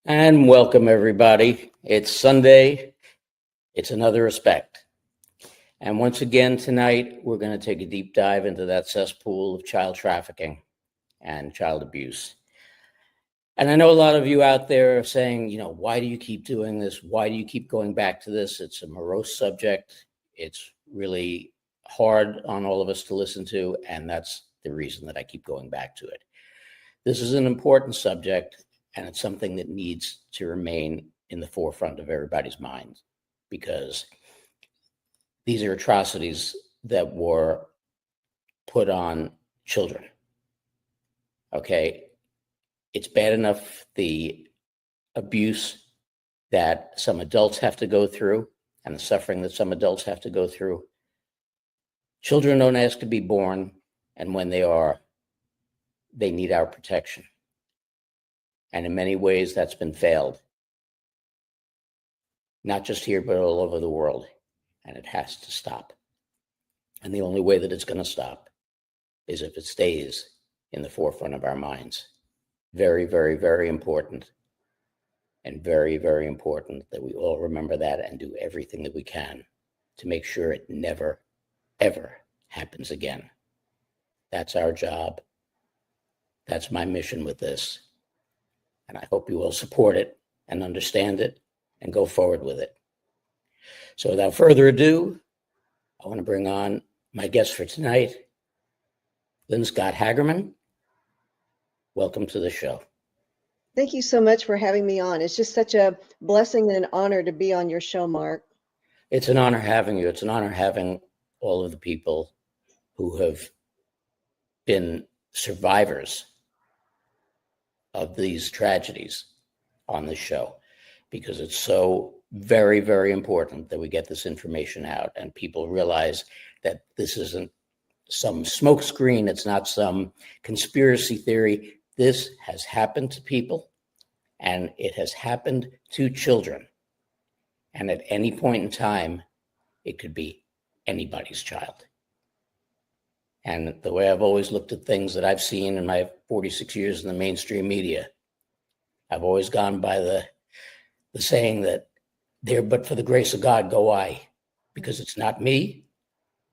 And welcome, everybody. It's Sunday. It's another respect. And once again, tonight, we're going to take a deep dive into that cesspool of child trafficking and child abuse. And I know a lot of you out there are saying, why do you keep doing this? Why do you keep going back to this? It's a morose subject. It's really hard on all of us to listen to. And that's the reason that I keep going back to it. This is an important subject. And it's something that needs to remain in the forefront of everybody's mind, because these are atrocities that were put on children. Okay. It's bad enough the abuse that some adults have to go through and the suffering that some adults have to go through. Children don't ask to be born, and when they are, they need our protection. And in many ways, that's been failed. Not just here, but all over the world. And it has to stop. And the only way that it's going to stop is if it stays in the forefront of our minds. Very, very, very important. And very, very important that we all remember that and do everything that we can to make sure it never, ever happens again. That's our job. That's my mission with this. And I hope you will support it and understand it and go forward with it. So without further ado, I want to bring on my guest for tonight, Lynne Haggerman. Welcome to the show. Thank you so much for having me on. It's just such a blessing and an honor to be on your show, Mark. It's an honor having you. It's an honor having all of the people who have been survivors of these tragedies on this show, because it's so very, very important that we get this information out and people realize that this isn't some smokescreen. It's not some conspiracy theory. This has happened to people, and it has happened to children. And at any point in time, it could be anybody's child. And the way I've always looked at things that I've seen in my 46 years in the mainstream media, I've always gone by the saying that there, but for the grace of God, go I, because it's not me,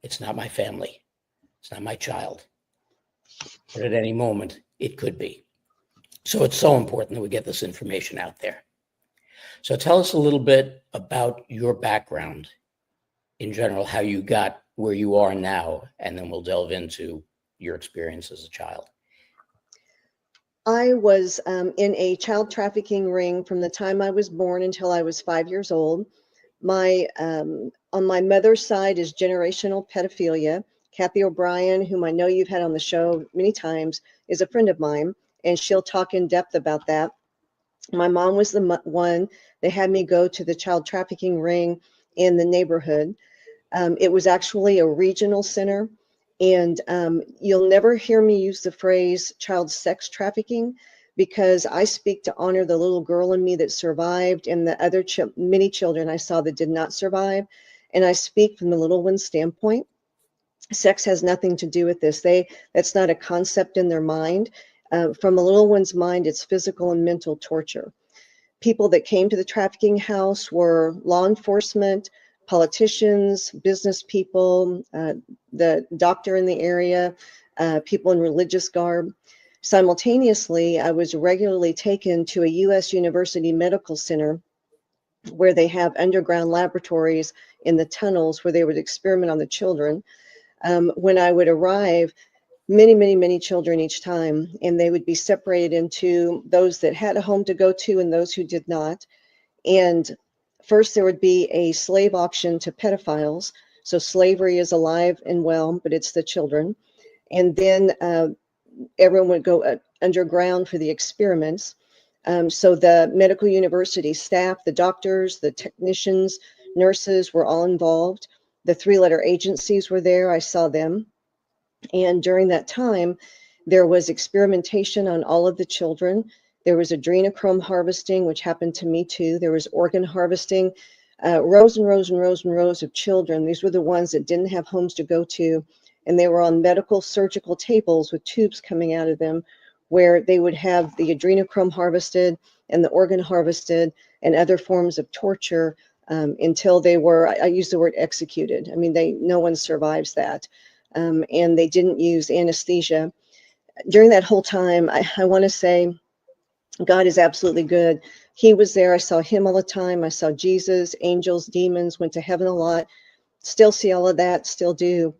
it's not my family, it's not my child. But at any moment, it could be. So it's so important that we get this information out there. So tell us a little bit about your background in general, how you got where you are now, and then we'll delve into your experience as a child. I was in a child trafficking ring from the time I was born until I was 5 years old. On my mother's side is generational pedophilia. Kathy O'Brien, whom I know you've had on the show many times, is a friend of mine, and she'll talk in depth about that. My mom was the one that had me go to the child trafficking ring in the neighborhood. It was actually a regional center, and you'll never hear me use the phrase child sex trafficking, because I speak to honor the little girl in me that survived and the other many children I saw that did not survive. And I speak from the little one's standpoint. Sex has nothing to do with this. That's not a concept in their mind. From a little one's mind, it's physical and mental torture. People that came to the trafficking house were law enforcement, politicians, business people, the doctor in the area, people in religious garb. Simultaneously, I was regularly taken to a U.S. University medical center where they have underground laboratories in the tunnels where they would experiment on the children. When I would arrive, many children each time, and they would be separated into those that had a home to go to and those who did not. And first there would be a slave auction to pedophiles. So slavery is alive and well, but it's the children. And then everyone would go underground for the experiments. So the medical university staff, the doctors, the technicians, nurses were all involved. The three-letter agencies were there. I saw them. And during that time, there was experimentation on all of the children. There was adrenochrome harvesting, which happened to me too. There was organ harvesting, rows and rows and rows and rows of children. These were the ones that didn't have homes to go to, and they were on medical surgical tables with tubes coming out of them, where they would have the adrenochrome harvested and the organ harvested and other forms of torture until they were, I use the word executed. I mean, no one survives that. And they didn't use anesthesia. During that whole time, I want to say God is absolutely good. He was there. I saw him all the time. I saw Jesus, angels, demons, went to heaven a lot. Still see all of that, still do.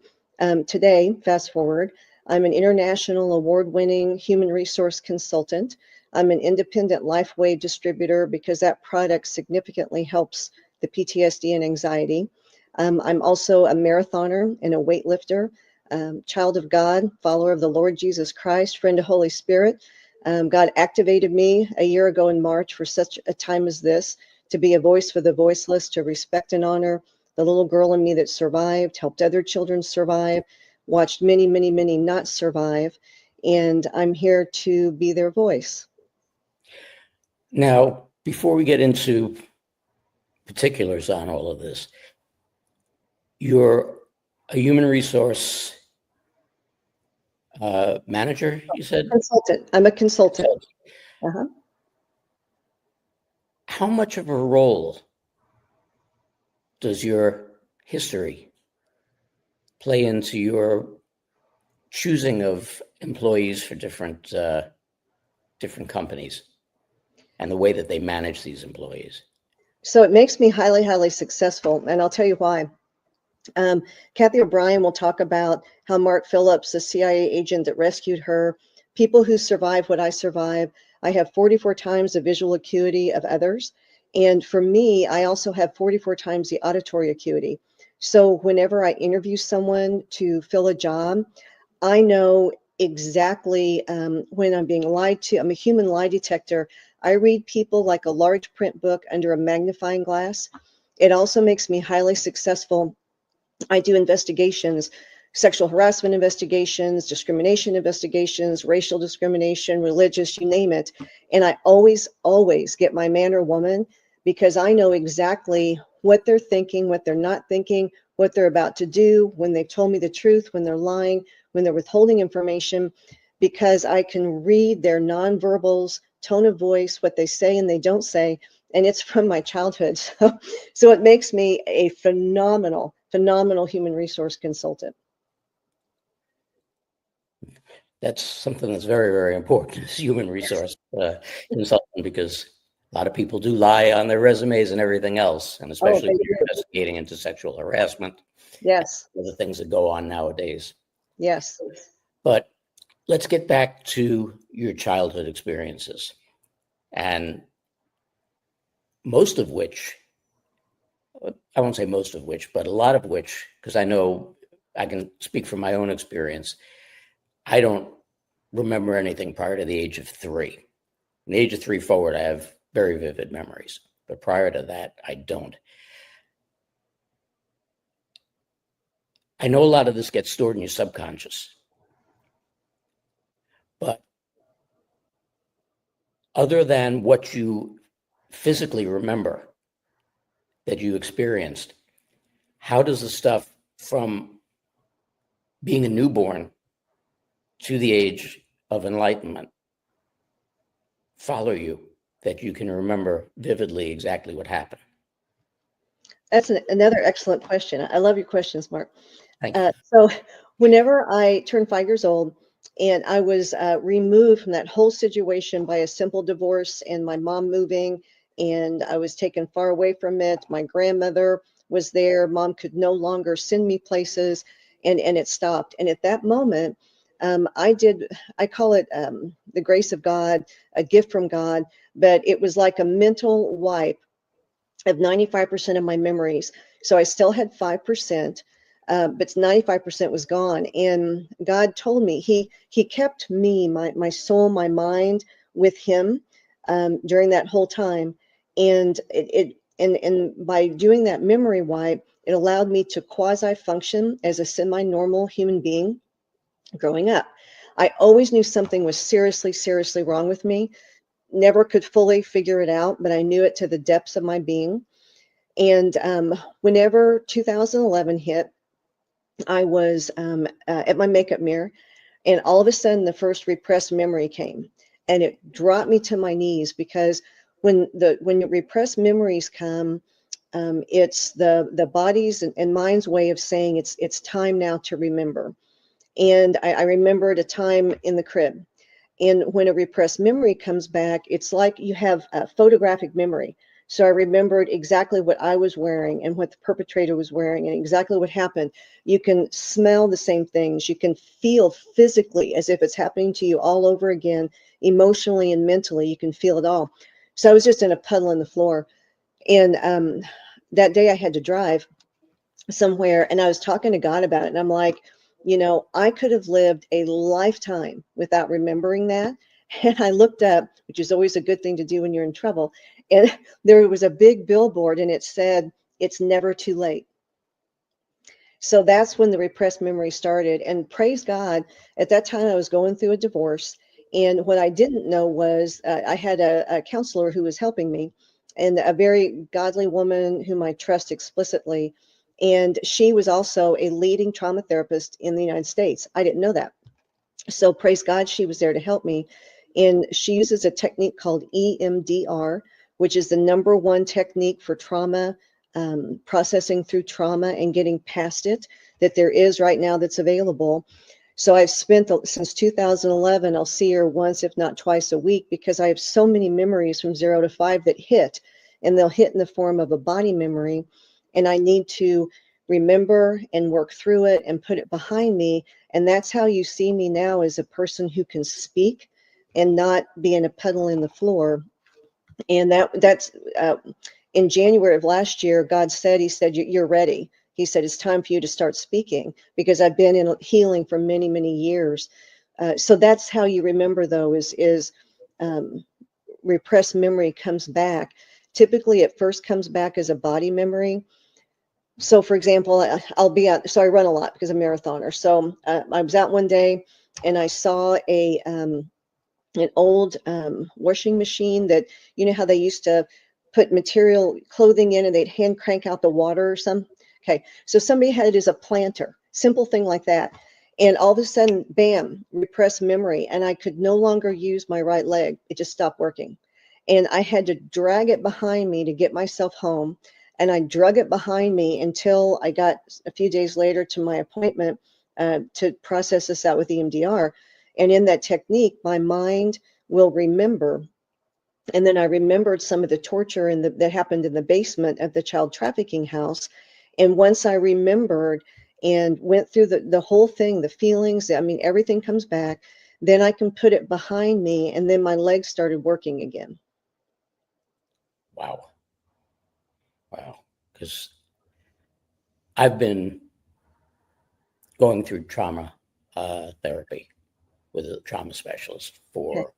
Today, fast forward, I'm an international award-winning human resource consultant. I'm an independent LifeWave distributor because that product significantly helps the PTSD and anxiety. I'm also a marathoner and a weightlifter, child of God, follower of the Lord Jesus Christ, friend of Holy Spirit. God activated me a year ago in March for such a time as this, to be a voice for the voiceless, to respect and honor the little girl in me that survived, helped other children survive, watched many, many, many not survive. And I'm here to be their voice. Now, before we get into particulars on all of this, you're a human resource manager, you said? Consultant. I'm a consultant. Uh-huh. How much of a role does your history play into your choosing of employees for different companies and the way that they manage these employees? So it makes me highly, highly successful. And I'll tell you why. Kathy O'Brien will talk about how Mark Phillips, the CIA agent that rescued her, people who survive what I survive. I have 44 times the visual acuity of others. And for me, I also have 44 times the auditory acuity. So whenever I interview someone to fill a job, I know exactly when I'm being lied to. I'm a human lie detector. I read people like a large print book under a magnifying glass. It also makes me highly successful. I do investigations, sexual harassment investigations, discrimination investigations, racial discrimination, religious, you name it. And I always, always get my man or woman because I know exactly what they're thinking, what they're not thinking, what they're about to do, when they've told me the truth, when they're lying, when they're withholding information, because I can read their nonverbals, tone of voice, what they say and they don't say. And it's from my childhood. So it makes me a phenomenal human resource consultant. That's something that's very, very important as human resource consultant, because a lot of people do lie on their resumes and everything else, and especially when you're investigating into sexual harassment. Yes. The things that go on nowadays. Yes. But let's get back to your childhood experiences, and most of which, I won't say most of which, but a lot of which, because I know I can speak from my own experience, I don't remember anything prior to the age of 3. From the age of 3 forward, I have very vivid memories, but prior to that, I don't. I know a lot of this gets stored in your subconscious, but other than what you physically remember that you experienced, how does the stuff from being a newborn to the age of enlightenment follow you, that you can remember vividly exactly what happened? That's another excellent question. I love your questions, Mark. Thank you. So whenever I turned 5 years old and I was removed from that whole situation by a simple divorce and my mom moving, and I was taken far away from it. My grandmother was there. Mom could no longer send me places, and it stopped. And at that moment, I call it the grace of God, a gift from God, but it was like a mental wipe of 95% of my memories. So I still had 5%, but 95% was gone. And God told me, He kept me, my soul, my mind with Him during that whole time. And and by doing that memory wipe, it allowed me to quasi function as a semi-normal human being growing up. I always knew something was seriously, seriously wrong with me. Never could fully figure it out, but I knew it to the depths of my being. And whenever 2011 hit, I was at my makeup mirror, And all of a sudden, the first repressed memory came, and it dropped me to my knees, because when the repressed memories come, it's the body's and mind's way of saying it's time now to remember. And I remembered a time in the crib. And when a repressed memory comes back, it's like you have a photographic memory. So I remembered exactly what I was wearing and what the perpetrator was wearing and exactly what happened. You can smell the same things. You can feel physically as if it's happening to you all over again, emotionally and mentally. You can feel it all. So I was just in a puddle on the floor. And that day I had to drive somewhere, and I was talking to God about it. And I'm like, I could have lived a lifetime without remembering that. And I looked up, which is always a good thing to do when you're in trouble. And there was a big billboard, and it said, "It's never too late." So that's when the repressed memory started. And praise God, at that time I was going through a divorce. And what I didn't know was I had a counselor who was helping me, and a very godly woman whom I trust explicitly. And she was also a leading trauma therapist in the United States. I didn't know that. So praise God, she was there to help me. And she uses a technique called EMDR, which is the number one technique for trauma, processing through trauma and getting past it, that there is right now that's available. So I've spent since 2011, I'll see her once, if not twice a week, because I have so many memories from 0 to 5 that hit, and they'll hit in the form of a body memory. And I need to remember and work through it and put it behind me. And that's how you see me now, as a person who can speak and not be in a puddle in the floor. And that's in January of last year, God said, he said, "You're ready." He said, "It's time for you to start speaking," because I've been in healing for many, many years. So that's how you remember, though, is repressed memory comes back. Typically, it first comes back as a body memory. So for example, I'll be out, so I run a lot because I'm a marathoner. So I was out one day, and I saw an old washing machine that, how they used to put material clothing in and they'd hand crank out the water or something. Okay, so somebody had it as a planter, simple thing like that. And all of a sudden, bam, repressed memory, and I could no longer use my right leg. It just stopped working. And I had to drag it behind me to get myself home. And I drug it behind me until I got, a few days later, to my appointment to process this out with EMDR. And in that technique, my mind will remember. And then I remembered some of the torture that happened in the basement of the child trafficking house. And once I remembered and went through the whole thing, the feelings, I mean, everything comes back, then I can put it behind me. And then my legs started working again. Wow. Wow. Because I've been going through trauma therapy with a trauma specialist Okay. for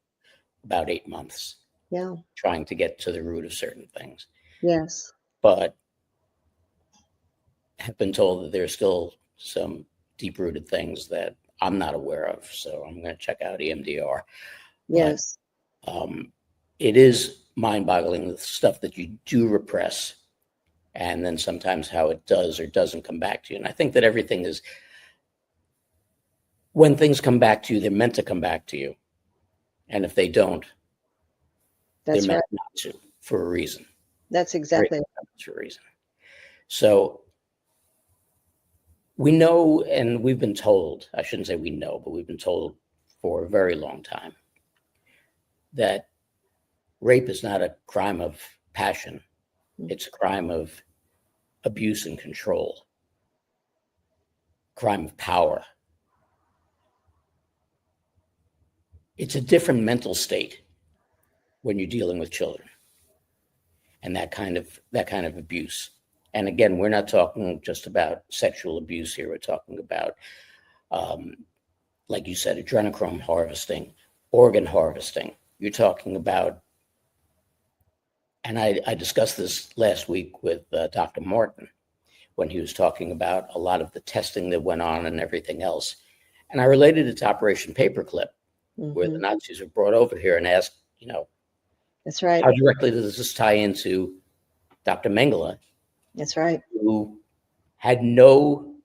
about 8 months, Yeah. trying to get to the root of certain things. Yes. But have been told that there's still some deep-rooted things that I'm not aware of. So I'm going to check out EMDR. Yes. But it is mind-boggling, the stuff that you do repress, and then sometimes how it does or doesn't come back to you. And I think that everything is, when things come back to you, they're meant to come back to you. And if they don't, That's they're meant right. not to, for a reason. That's exactly. For a reason. So we know, and we've been told, I shouldn't say we know, but we've been told for a very long time that rape is not a crime of passion. It's a crime of abuse and control, crime of power. It's a different mental state when you're dealing with children and that kind of abuse. And again, we're not talking just about sexual abuse here. We're talking about, like you said, adrenochrome harvesting, organ harvesting. You're talking about, and I discussed this last week with Dr. Martin when he was talking about a lot of the testing that went on and everything else. And I related it to Operation Paperclip, where the Nazis were brought over here and asked, That's right. how directly does this tie into Dr. Mengele? That's right. Who had no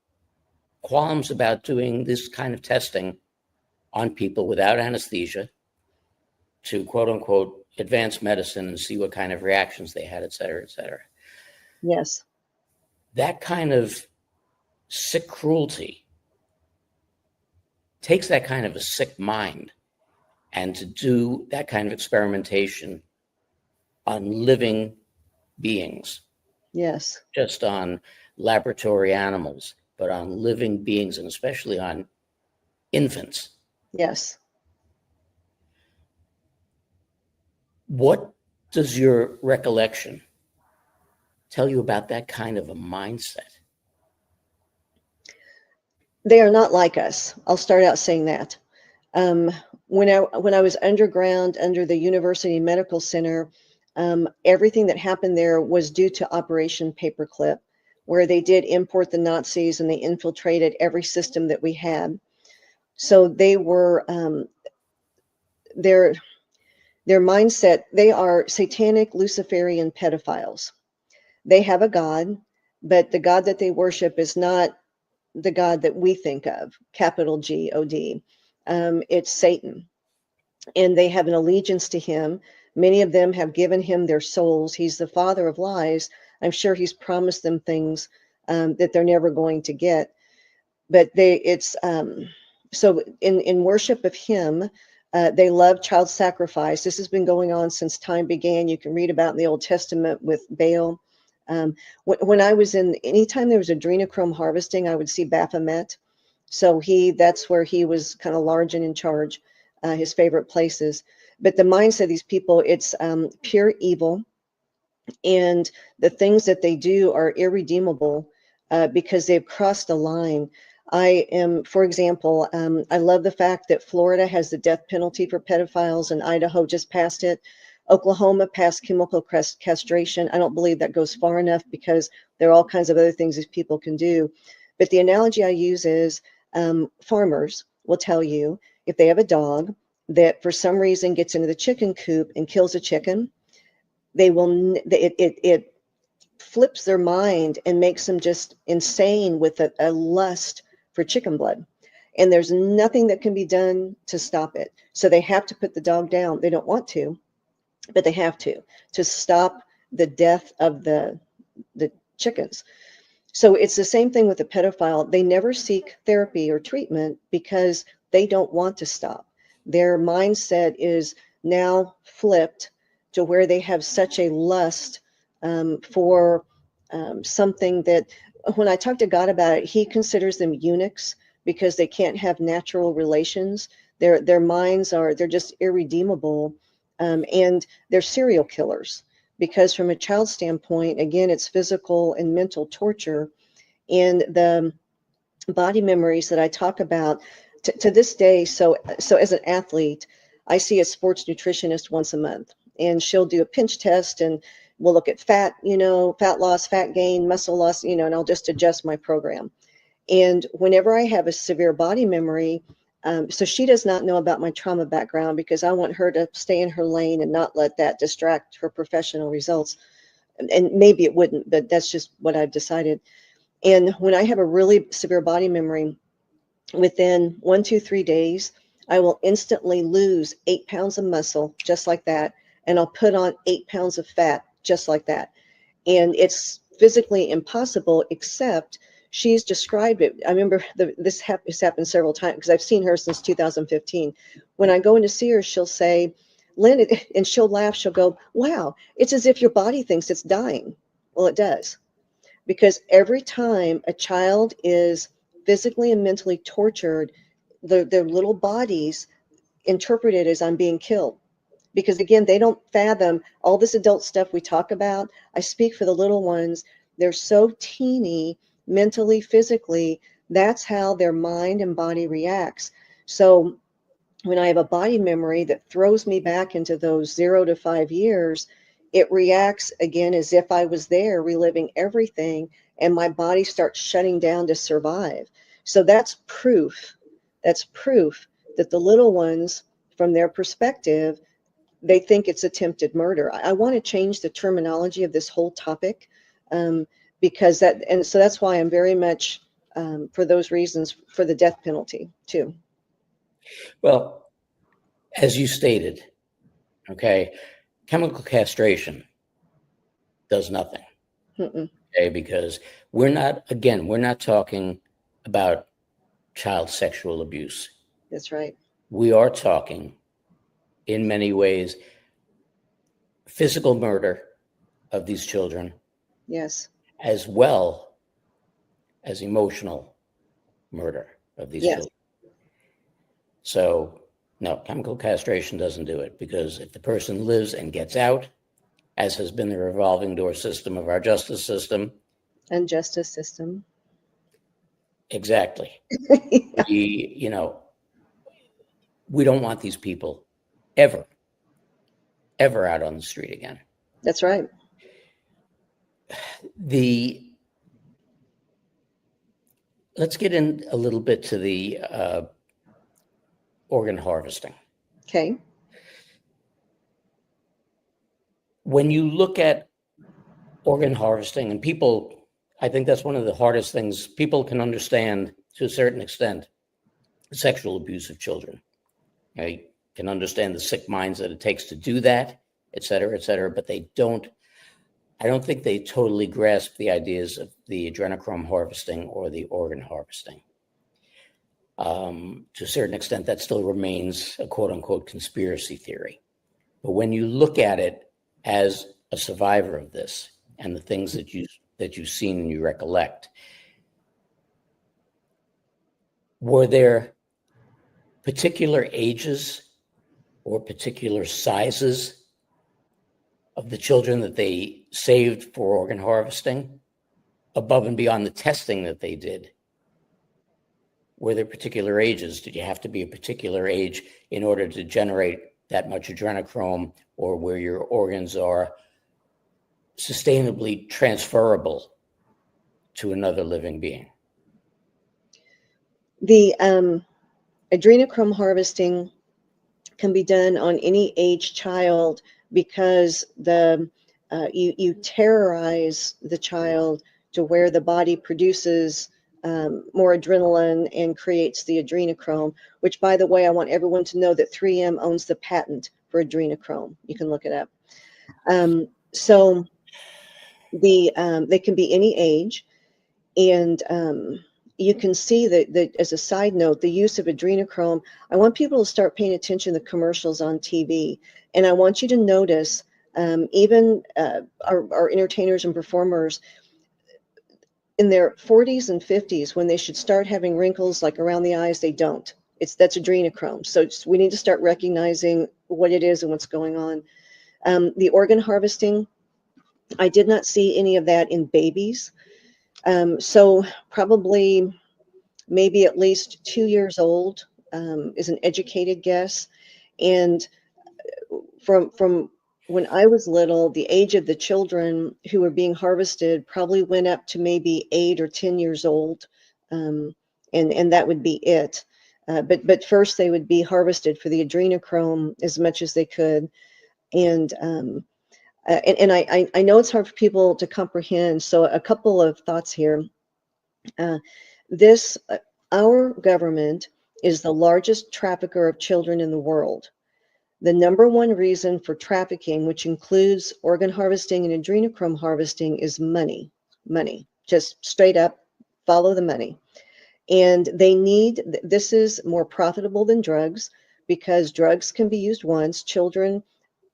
qualms about doing this kind of testing on people without anesthesia to quote unquote advance medicine and see what kind of reactions they had, et cetera, et cetera. Yes. That kind of sick cruelty takes that kind of a sick mind, and to do that kind of experimentation on living beings, Yes. just on laboratory animals, but on living beings, and especially on infants. Yes. What does your recollection tell you about that kind of a mindset? They are not like us. I'll start out saying that. When I was underground under the University Medical Center, everything that happened there was due to Operation Paperclip, where they did import the Nazis and they infiltrated every system that we had. So they were their mindset. They are satanic Luciferian pedophiles. They have a god, but the god that they worship is not the God that we think of, capital G-O-D. It's Satan, and they have an allegiance to him. Many of them have given him their souls. He's the father of lies. I'm sure he's promised them things that they're never going to get. But so in worship of him, they love child sacrifice. This has been going on since time began. You can read about in the Old Testament with Baal. When I was anytime there was adrenochrome harvesting, I would see Baphomet. So that's where he was kind of large and in charge, his favorite places. But the mindset of these people, it's pure evil. And the things that they do are irredeemable because they've crossed a line. For example, I love the fact that Florida has the death penalty for pedophiles and Idaho just passed it. Oklahoma passed chemical castration. I don't believe that goes far enough because there are all kinds of other things these people can do. But the analogy I use is farmers will tell you if they have a dog that for some reason gets into the chicken coop and kills a chicken, it flips their mind and makes them just insane with a lust for chicken blood. And there's nothing that can be done to stop it. So they have to put the dog down. They don't want to, but they have to stop the death of the chickens. So it's the same thing with the pedophile. They never seek therapy or treatment because they don't want to stop. Their mindset is now flipped to where they have such a lust for something that when I talk to God about it, he considers them eunuchs because they can't have natural relations. Their minds they're just irredeemable, and they're serial killers because from a child standpoint, again, it's physical and mental torture. And the body memories that I talk about to this day. So as an athlete, I see a sports nutritionist once a month, and she'll do a pinch test and we'll look at fat, fat loss, fat gain, muscle loss, and I'll just adjust my program. And whenever I have a severe body memory, so she does not know about my trauma background because I want her to stay in her lane and not let that distract her professional results. And maybe it wouldn't, but that's just what I've decided. And when I have a really severe body memory, within 1, 2, 3 days, I will instantly lose 8 pounds of muscle just like that. And I'll put on 8 pounds of fat just like that. And it's physically impossible, except she's described it. I remember this has happened several times because I've seen her since 2015. When I go in to see her, she'll say, Lynne, and she'll laugh. She'll go, wow, it's as if your body thinks it's dying. Well, it does. Because every time a child is physically and mentally tortured, their little bodies interpret it as I'm being killed. Because again, they don't fathom all this adult stuff we talk about. I speak for the little ones. They're so teeny mentally, physically. That's how their mind and body reacts. So when I have a body memory that throws me back into those 0 to 5 years, it reacts again as if I was there reliving everything, and my body starts shutting down to survive. So that's proof. That's proof that the little ones, from their perspective, they think it's attempted murder. I want to change the terminology of this whole topic because so that's why I'm very much for those reasons for the death penalty too. Well, as you stated, okay, chemical castration does nothing. Mm-mm. Okay, because we're not talking about child sexual abuse. That's right. We are talking, in many ways, physical murder of these children, Yes. as well as emotional murder of these Yes. children. So, no, chemical castration doesn't do it, because if the person lives and gets out, as has been the revolving door system of our justice system, And justice system. exactly. Yeah, We don't want these people ever, ever out on the street again. that's right. Let's get in a little bit to the organ harvesting. Okay. When you look at organ harvesting, and people, I think that's one of the hardest things people can understand to a certain extent, sexual abuse of children. They can understand the sick minds that it takes to do that, et cetera, but I don't think they totally grasp the ideas of the adrenochrome harvesting or the organ harvesting. To a certain extent, that still remains a quote unquote conspiracy theory. But when you look at it as a survivor of this and the things that you've seen and you recollect, were there particular ages or particular sizes of the children that they saved for organ harvesting above and beyond the testing that they did? Were there particular ages? Did you have to be a particular age in order to generate that much adrenochrome, or where your organs are sustainably transferable to another living being? The adrenochrome harvesting can be done on any age child because you terrorize the child to where the body produces more adrenaline and creates the adrenochrome, which, by the way, I want everyone to know that 3M owns the patent for adrenochrome. You can look it up. So they can be any age, and you can see that as a side note, the use of adrenochrome, I want people to start paying attention to the commercials on TV. And I want you to notice even our entertainers and performers in their 40s and 50s, when they should start having wrinkles like around the eyes, they don't. That's adrenochrome. So we need to start recognizing what it is and what's going on. The organ harvesting, I did not see any of that in babies. So probably maybe at least 2 years old is an educated guess. And from when I was little, the age of the children who were being harvested probably went up to maybe 8 or 10 years old, and that would be it. But first they would be harvested for the adrenochrome as much as they could, and I know it's hard for people to comprehend. So a couple of thoughts here. This Our government is the largest trafficker of children in the world. The number one reason for trafficking, which includes organ harvesting and adrenochrome harvesting, is money. Money, just straight up follow the money. And this is more profitable than drugs, because drugs can be used once. Children,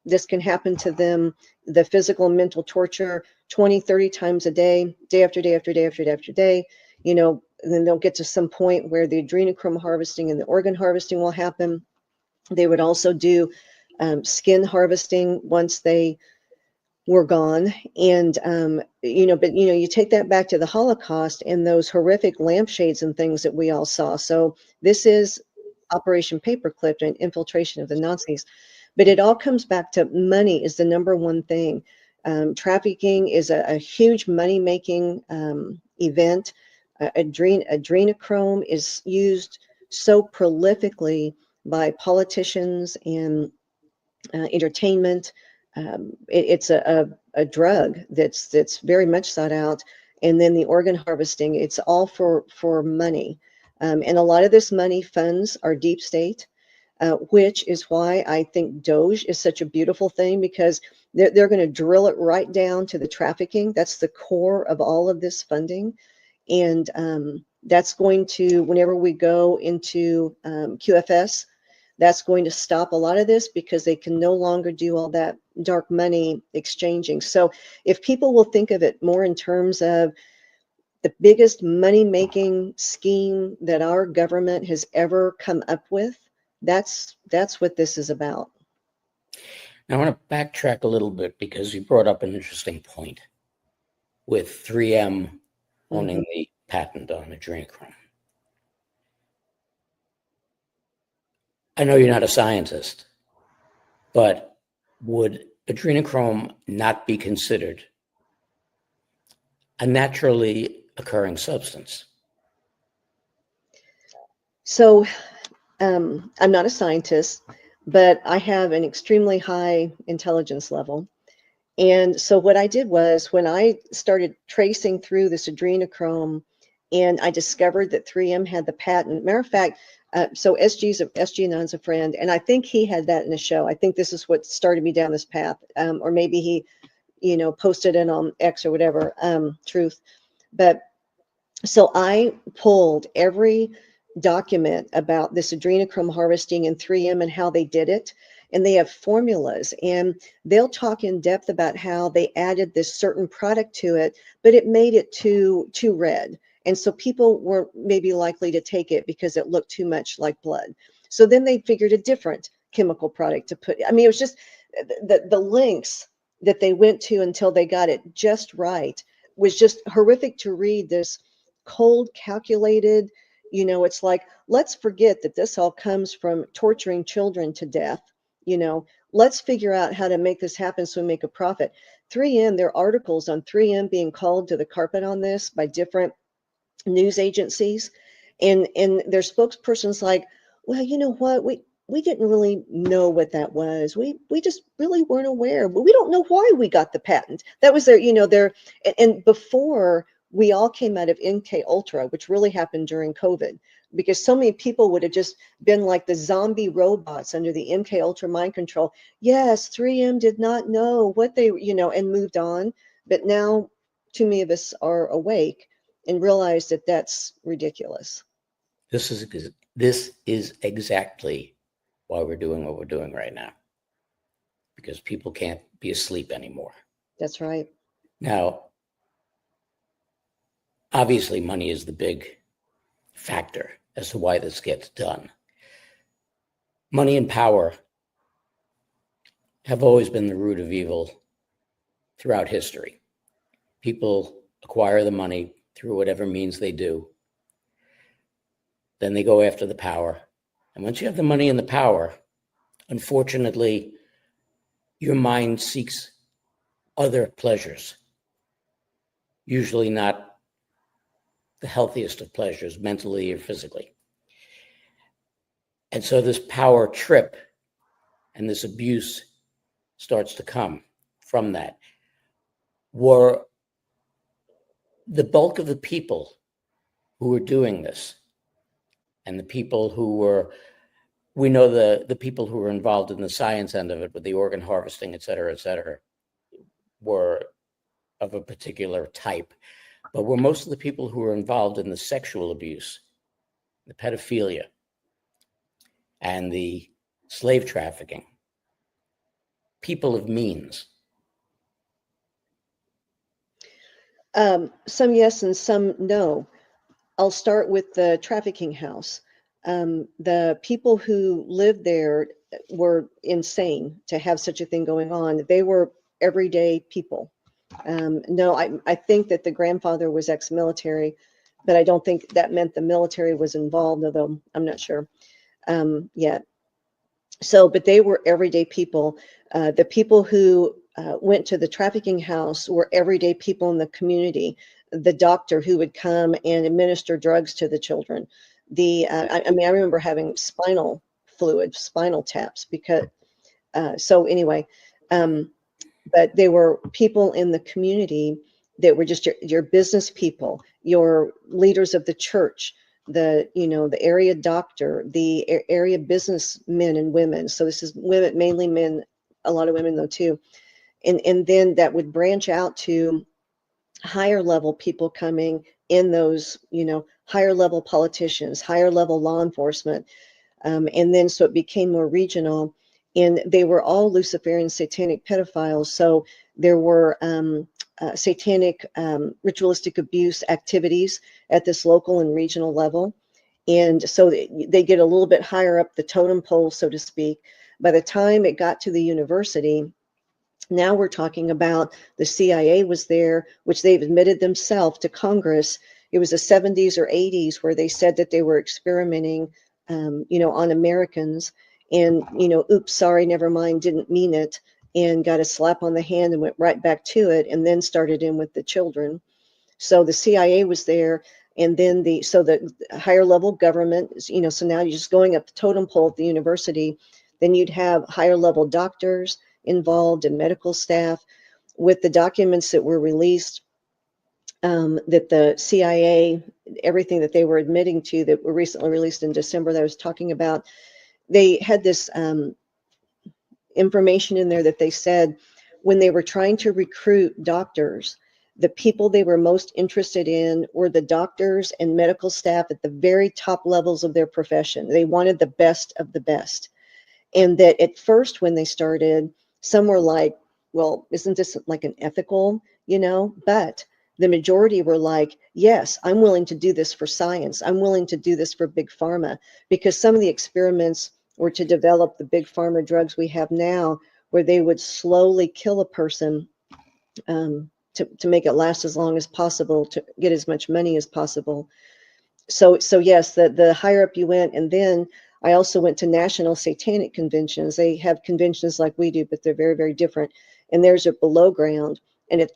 this can happen to them, the physical and mental torture 20, 30 times a day, day after day after day after day after day. And then they'll get to some point where the adrenochrome harvesting and the organ harvesting will happen. They would also do skin harvesting once they were gone. And, you take that back to the Holocaust and those horrific lampshades and things that we all saw. So this is Operation Paperclip and infiltration of the Nazis. But it all comes back to money is the number one thing. Trafficking is a huge money-making event. Adrenochrome is used so prolifically by politicians and entertainment. It's a drug that's very much sought out. And then the organ harvesting, it's all for money. And a lot of this money funds our deep state, which is why I think Doge is such a beautiful thing, because they're going to drill it right down to the trafficking. That's the core of all of this funding. And that's going to, whenever we go into QFS, that's going to stop a lot of this, because they can no longer do all that dark money exchanging. So if people will think of it more in terms of the biggest money-making scheme that our government has ever come up with, that's what this is about. Now, I want to backtrack a little bit, because you brought up an interesting point with 3M owning the patent on adrenochrome. I know you're not a scientist, but would adrenochrome not be considered a naturally occurring substance? So I'm not a scientist, but I have an extremely high intelligence level. And so what I did was, when I started tracing through this adrenochrome and I discovered that 3M had the patent, matter of fact, so SG Nun's a friend, and I think he had that in a show. I think this is what started me down this path, or maybe he, posted it on X or whatever, Truth. But so I pulled every document about this adrenochrome harvesting and 3M and how they did it. And they have formulas, and they'll talk in depth about how they added this certain product to it, but it made it too red. And so people were maybe likely to take it because it looked too much like blood. So then they figured a different chemical product to put. I mean, it was just the links that they went to until they got it just right was just horrific to read. This cold, calculated, it's like, let's forget that this all comes from torturing children to death. Let's figure out how to make this happen so we make a profit. 3M, there are articles on 3M being called to the carpet on this by different news agencies, and their spokespersons like, well, you know what, we didn't really know what that was. We just really weren't aware, but we don't know why we got the patent. That was their and before we all came out of MK Ultra, which really happened during COVID, because so many people would have just been like the zombie robots under the MK Ultra mind control. Yes, 3M did not know what they, and moved on. But now too many of us are awake and realize that that's ridiculous. This is exactly why we're doing what we're doing right now, because people can't be asleep anymore. That's right. Now, obviously, money is the big factor as to why this gets done. Money and power have always been the root of evil throughout history. People acquire the money through whatever means they do. Then they go after the power. And once you have the money and the power, unfortunately, your mind seeks other pleasures, usually not the healthiest of pleasures, mentally or physically. And so this power trip and this abuse starts to come from that. Were the bulk of the people who were doing this, and the people who were, we know the people who were involved in the science end of it, with the organ harvesting, et cetera, were of a particular type. But were most of the people who were involved in the sexual abuse, the pedophilia, and the slave trafficking, people of means? Some yes and some no. I'll start with the trafficking house. The people who lived there were insane to have such a thing going on. They were everyday people. No, I think that the grandfather was ex-military, but I don't think that meant the military was involved, although I'm not sure yet. So, but they were everyday people. The people who went to the trafficking house were everyday people in the community. The doctor who would come and administer drugs to the children. I mean, I remember having spinal fluid, spinal taps, because, so anyway, but they were people in the community that were just your business people, your leaders of the church, the area doctor, the area businessmen and women. So this is women, mainly men, a lot of women though too. And then that would branch out to higher level people coming in, those, higher level politicians, higher level law enforcement. And then so it became more regional, and they were all Luciferian satanic pedophiles. So there were satanic ritualistic abuse activities at this local and regional level. And so they get a little bit higher up the totem pole, so to speak. By the time it got to the university, now we're talking about the CIA was there, which they've admitted themselves to Congress. It was the 70s or 80s where they said that they were experimenting, on Americans, and, oops, sorry, never mind, didn't mean it, and got a slap on the hand and went right back to it, and then started in with the children. So the CIA was there, and then the higher level government, so now you're just going up the totem pole at the university. Then you'd have higher level doctors involved and medical staff. With the documents that were released, that the CIA, everything that they were admitting to, that were recently released in December that I was talking about, they had this information in there that they said when they were trying to recruit doctors, the people they were most interested in were the doctors and medical staff at the very top levels of their profession. They wanted the best of the best. And that at first, when they started, some were like, well, isn't this like an ethical, but the majority were like, yes, I'm willing to do this for science. I'm willing to do this for big pharma, because some of the experiments were to develop the big pharma drugs we have now, where they would slowly kill a person to make it last as long as possible, to get as much money as possible. So yes, the higher up you went. And then I also went to national satanic conventions. They have conventions like we do, but they're very, very different. And there's a below ground. And at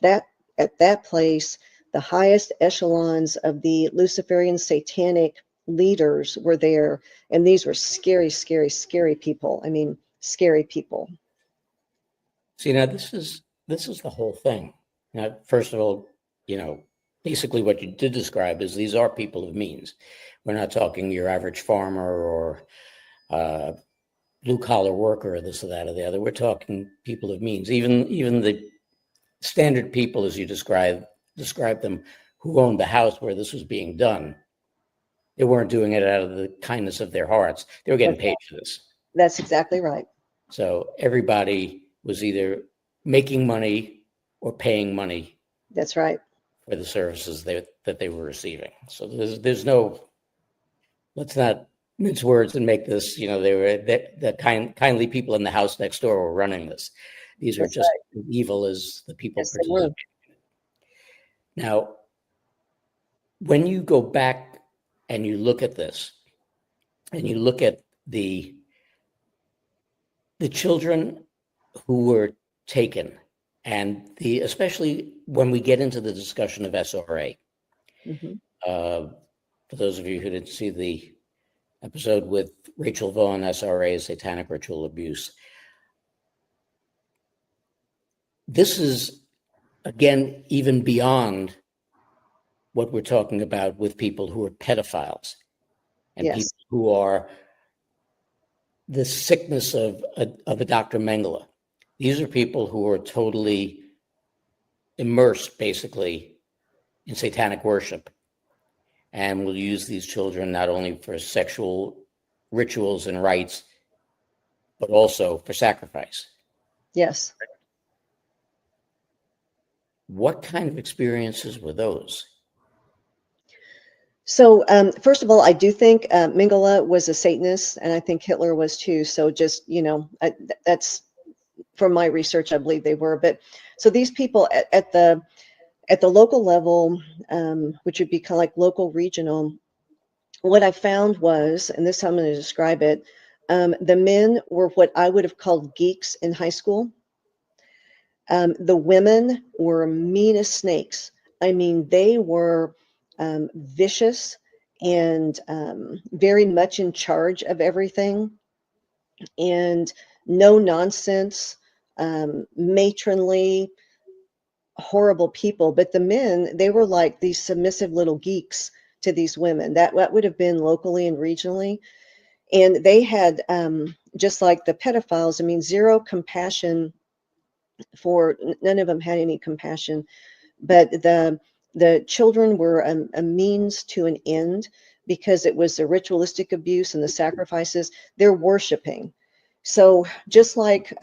that place, the highest echelons of the Luciferian satanic leaders were there. And these were scary, scary, scary people. I mean, scary people. See, now this is the whole thing. Now, first of all, basically what you did describe is these are people of means. We're not talking your average farmer or blue collar worker or this or that or the other. We're talking people of means. Even the standard people, as you describe them, who owned the house where this was being done, they weren't doing it out of the kindness of their hearts. They were getting paid for this. That's exactly right. So everybody was either making money or paying money. That's right. For the services that they were receiving. So there's no, let's not mince words and make this, they were the kindly people in the house next door were running this. These are just as evil as the people participating. Now, when you go back and you look at this, and you look at the children who were taken, and especially when we get into the discussion of SRA, for those of you who didn't see the episode with Rachel Vaughn, SRA, Satanic Ritual Abuse, this is, again, even beyond what we're talking about with people who are pedophiles and people who are the sickness of a Dr. Mengele. These are people who are totally immersed, basically, in satanic worship, and will use these children not only for sexual rituals and rites, but also for sacrifice. Yes. What kind of experiences were those? So first of all, I do think Mengele was a Satanist, and I think Hitler was too. So just, that's from my research, I believe they were. But so these people at the local level, which would be kind of like local regional, what I found was, and this is how I'm going to describe it, the men were what I would have called geeks in high school. The women were mean as snakes. I mean, they were vicious and very much in charge of everything, and no nonsense, matronly, horrible people. But the men, they were like these submissive little geeks to these women. That would have been locally and regionally. And they had, just like the pedophiles, I mean, zero compassion for, none of them had any compassion, but the children were a means to an end, because it was the ritualistic abuse and the sacrifices. They're worshiping. So just like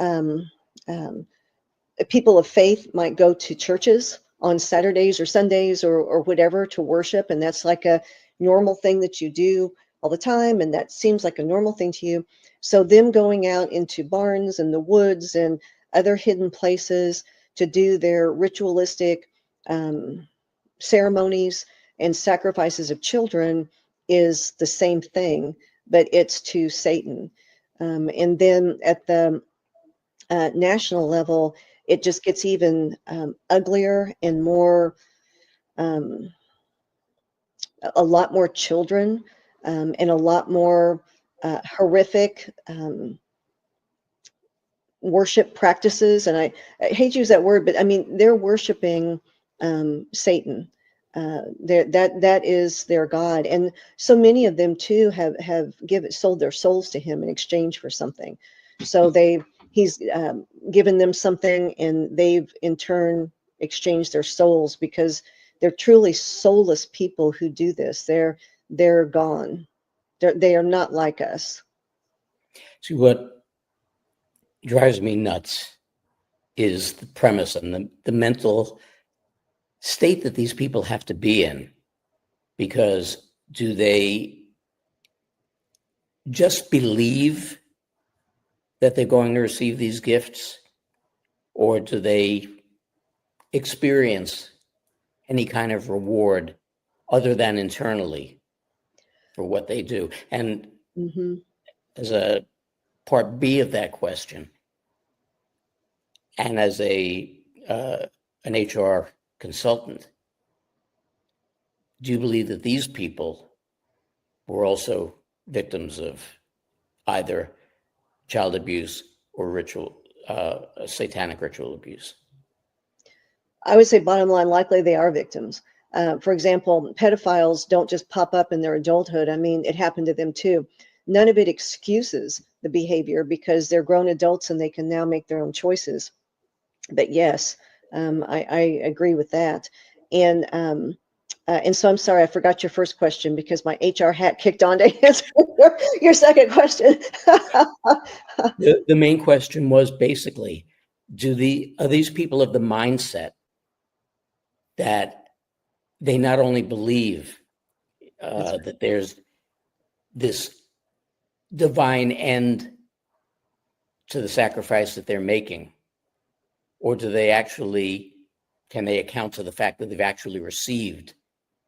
people of faith might go to churches on Saturdays or Sundays or whatever to worship, and that's like a normal thing that you do all the time, and that seems like a normal thing to you. So them going out into barns and the woods and other hidden places to do their ritualistic ceremonies and sacrifices of children is the same thing, but it's to Satan. And then at the national level, it just gets even uglier and more, a lot more children, and a lot more horrific worship practices. And I hate to use that word, but I mean, they're worshiping Satan. That is their God. And so many of them too have sold their souls to him in exchange for something. So he's given them something, and they've in turn exchanged their souls, because they're truly soulless people who do this. They're gone. They are not like us. See, what drives me nuts is the premise and the mental state that these people have to be in. Because do they just believe that they're going to receive these gifts, or do they experience any kind of reward other than internally for what they do? And as a part B of that question, and as an HR consultant, do you believe that these people were also victims of either child abuse or satanic ritual abuse? I would say bottom line, likely they are victims. For example, pedophiles don't just pop up in their adulthood. I mean, it happened to them too. None of it excuses the behavior, because they're grown adults and they can now make their own choices. But yes, I agree with that. And so I'm sorry, I forgot your first question because my HR hat kicked on to answer your second question. The main question was basically, are these people of the mindset that they not only believe that there's this divine end to the sacrifice that they're making, or can they account to the fact that they've actually received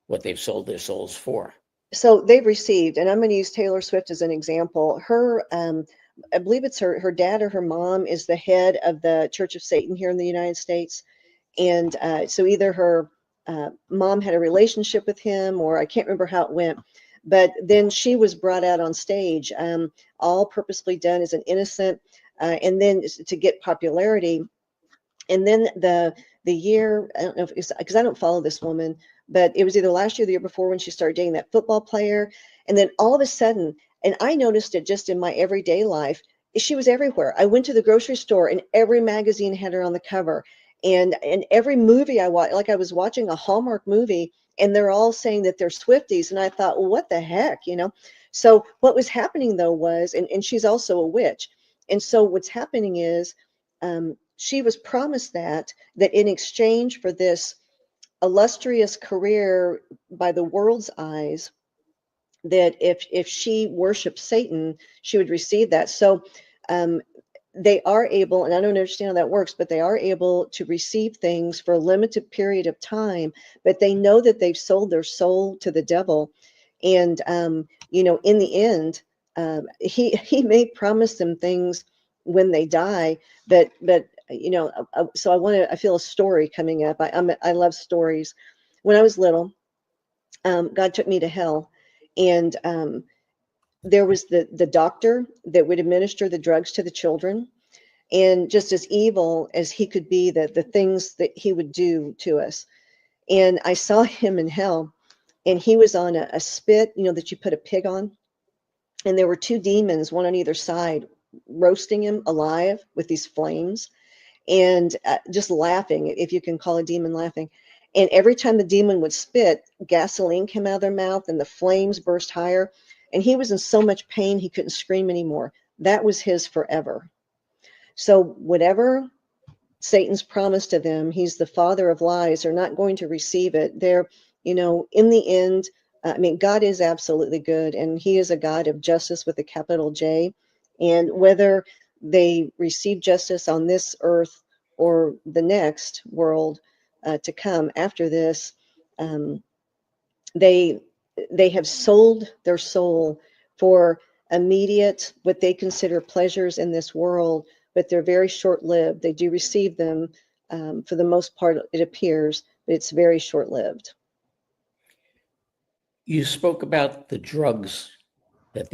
what they've sold their souls for? So they've received, and I'm going to use Taylor Swift as an example. Her, I believe it's her dad or her mom is the head of the Church of Satan here in the United States. And so either her mom had a relationship with him, or I can't remember how it went. But then she was brought out on stage, all purposely done as an innocent, and then to get popularity. And then the year, I don't know if it's because I don't follow this woman, but it was either last year or the year before when she started dating that football player. And then all of a sudden, and I noticed it just in my everyday life, she was everywhere. I went to the grocery store and every magazine had her on the cover. And every movie I watched, like I was watching a Hallmark movie, and they're all saying that they're Swifties. And I thought, well, what the heck, you know? So what was happening though was, and she's also a witch. And so what's happening is, she was promised that in exchange for this illustrious career by the world's eyes, that if she worshipped Satan, she would receive that. So they are able, and I don't understand how that works, but they are able to receive things for a limited period of time, but they know that they've sold their soul to the devil. And, in the end, he may promise them things when they die, but so I feel a story coming up. I love stories. When I was little, God took me to hell, and there was the doctor that would administer the drugs to the children. And just as evil as he could be, the things that he would do to us. And I saw him in hell, and he was on a spit, that you put a pig on. And there were two demons, one on either side, roasting him alive with these flames, and just laughing, if you can call a demon laughing. And every time the demon would spit, gasoline came out of their mouth and the flames burst higher. And he was in so much pain, he couldn't scream anymore. That was his forever. So whatever Satan's promise to them, he's the father of lies, they're not going to receive it. They're, in the end, God is absolutely good, and he is a God of justice with a capital J. And whether they receive justice on this earth or the next world to come after this, they have sold their soul for immediate, what they consider pleasures in this world, but they're very short-lived. They do receive them, for the most part, it appears, but it's very short-lived. You spoke about the drugs that